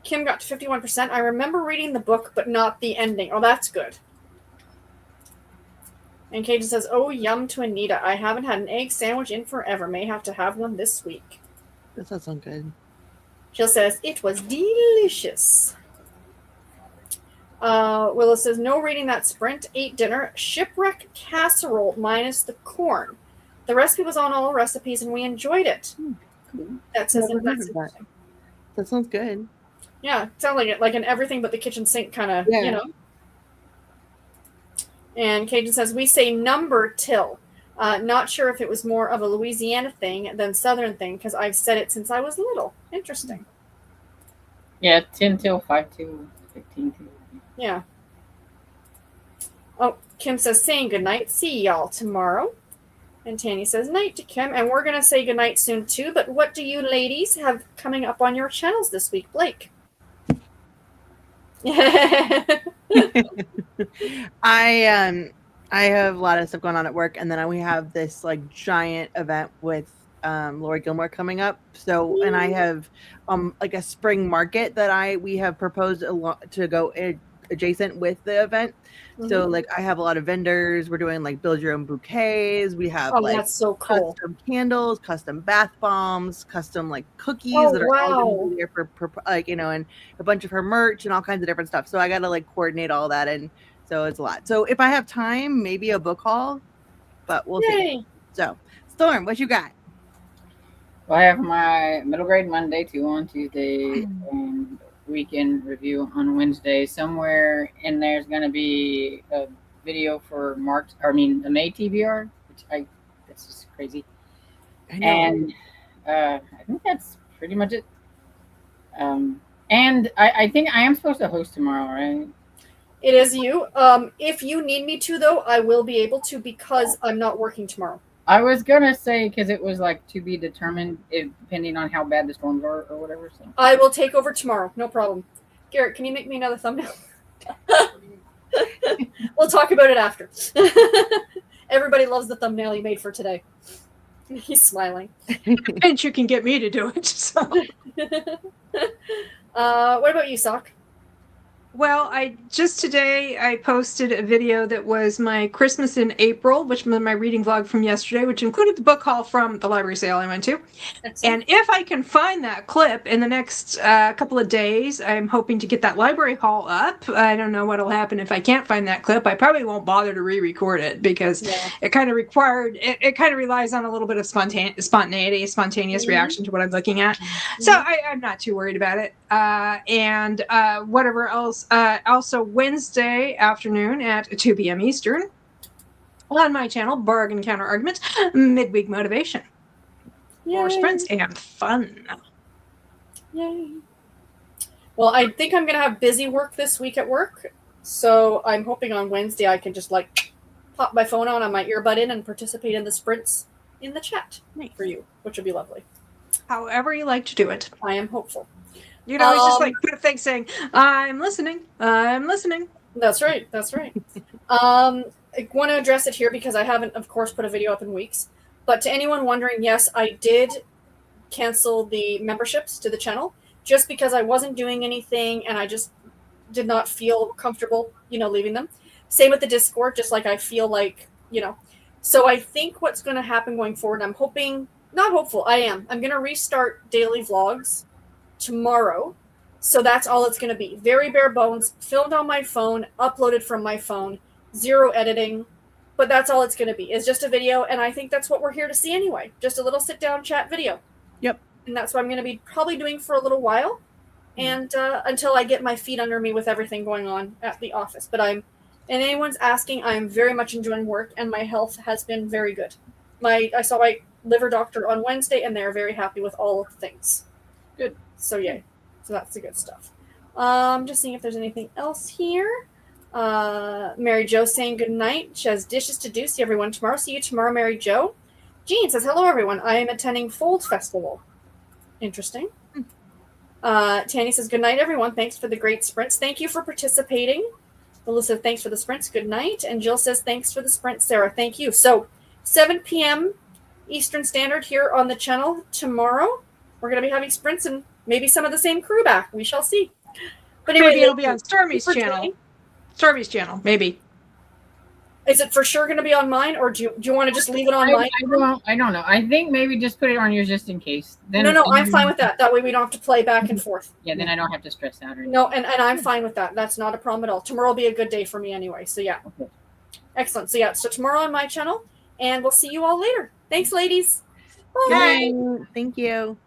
Kim got to 51%. I remember reading the book, but not the ending. Oh, that's good. And Cajun says, oh, yum to Anita. I haven't had an egg sandwich in forever. May have to have one this week. That does sound good. Jill says, it was delicious. Willow says, no reading that sprint. Ate dinner. Shipwreck casserole minus the corn. The recipe was on all recipes and we enjoyed it. Cool. That says Never heard that's of that. interesting. That sounds good. Yeah, it sounds like it, like an everything but the kitchen sink kind of, Yeah. you know. And Cajun says, we say number till. Not sure if it was more of a Louisiana thing than Southern thing because I've said it since I was little. Interesting. Yeah, 10 till 5 to 15 till. Yeah. Oh, Kim says, saying goodnight. See y'all tomorrow. And Tanny says, night to Kim. And we're going to say goodnight soon too. But what do you ladies have coming up on your channels this week, Blake? I have a lot of stuff going on at work, and then we have this like giant event with Lori Gilmore coming up. So, and I have like a spring market that we have proposed to go adjacent with the event. So like I have a lot of vendors. We're doing like build your own bouquets. We have like that's so cool. custom candles, custom bath bombs, custom like cookies Oh, that are all wow. going to be there for like, you know, and a bunch of her merch and all kinds of different stuff. So I got to like coordinate all that, and so it's a lot. So if I have time, maybe a book haul, but we'll see. Yay. So Storm, what you got? Well, I have my middle grade Monday, 2 on Tuesday, and weekend review on Wednesday. Somewhere in there's going to be a video for the May TBR, which that's just crazy. I know. And I think that's pretty much it. And I think I am supposed to host tomorrow, right? It is you. If you need me to, though, I will be able to because I'm not working tomorrow. I was gonna say because it was like to be determined, depending on how bad the storms are or whatever. So I will take over tomorrow. No problem. Garrett, can you make me another thumbnail? We'll talk about it after. Everybody loves the thumbnail you made for today. He's smiling. And you can get me to do it. So. What about you, Sock? Well, today I posted a video that was my Christmas in April, which was my reading vlog from yesterday, which included the book haul from the library sale I went to. And if I can find that clip in the next couple of days, I'm hoping to get that library haul up. I don't know what'll happen if I can't find that clip. I probably won't bother to re-record it because it kind of relies on a little bit of spontaneous reaction to what I'm looking at. So I'm not too worried about it. Whatever else. Also Wednesday afternoon at 2 p.m. Eastern, On my channel, Bargain Counter Arguments, Midweek Motivation, more Yay. sprints and fun. Yay. Well, I think I'm going to have busy work this week at work. So I'm hoping on Wednesday I can just like pop my phone on my earbud in and participate in the sprints in the chat for you, which would be lovely. However you like to do it. I am hopeful. You know, it's just like put a thing saying, I'm listening. I'm listening. That's right. That's right. I want to address it here because I haven't, of course, put a video up in weeks. But to anyone wondering, yes, I did cancel the memberships to the channel just because I wasn't doing anything and I just did not feel comfortable, leaving them. Same with the Discord, just like I feel like, So I think what's going to happen going forward, I'm hoping, not hopeful, I'm going to restart daily vlogs tomorrow. So that's all it's going to be. Very bare bones, filmed on my phone, uploaded from my phone, zero editing. But that's all it's going to be. It's just a video, and I think that's what we're here to see anyway. Just a little sit-down chat video. Yep. And that's what I'm going to be probably doing for a little while, and until I get my feet under me with everything going on at the office. But and anyone's asking, I'm very much enjoying work, and my health has been very good. I saw my liver doctor on Wednesday, and they're very happy with all of the things. Good. So yay. So that's the good stuff. Just seeing if there's anything else here. Mary Jo saying good night. She has dishes to do. See everyone tomorrow. See you tomorrow, Mary Jo. Jean says, hello, everyone. I am attending Fold Festival. Interesting. Tanny says, good night, everyone. Thanks for the great sprints. Thank you for participating. Melissa, thanks for the sprints. Good night. And Jill says, thanks for the sprint, Sarah. Thank you. So 7 p.m. Eastern Standard here on the channel tomorrow. We're going to be having sprints and maybe some of the same crew back. We shall see. But anyway, Maybe it'll be on Stormy's channel. joining. Stormy's channel, maybe. Is it for sure going to be on mine, or do you want to just leave it on mine? I don't know. I think maybe just put it on yours just in case. Then No, I'm fine with that. That way we don't have to play back and forth. Yeah, then I don't have to stress out or anything. No, and I'm fine with that. That's not a problem at all. Tomorrow will be a good day for me anyway. So yeah. Okay. Excellent. So yeah, so tomorrow on my channel, and we'll see you all later. Thanks, ladies. Bye. Thank you.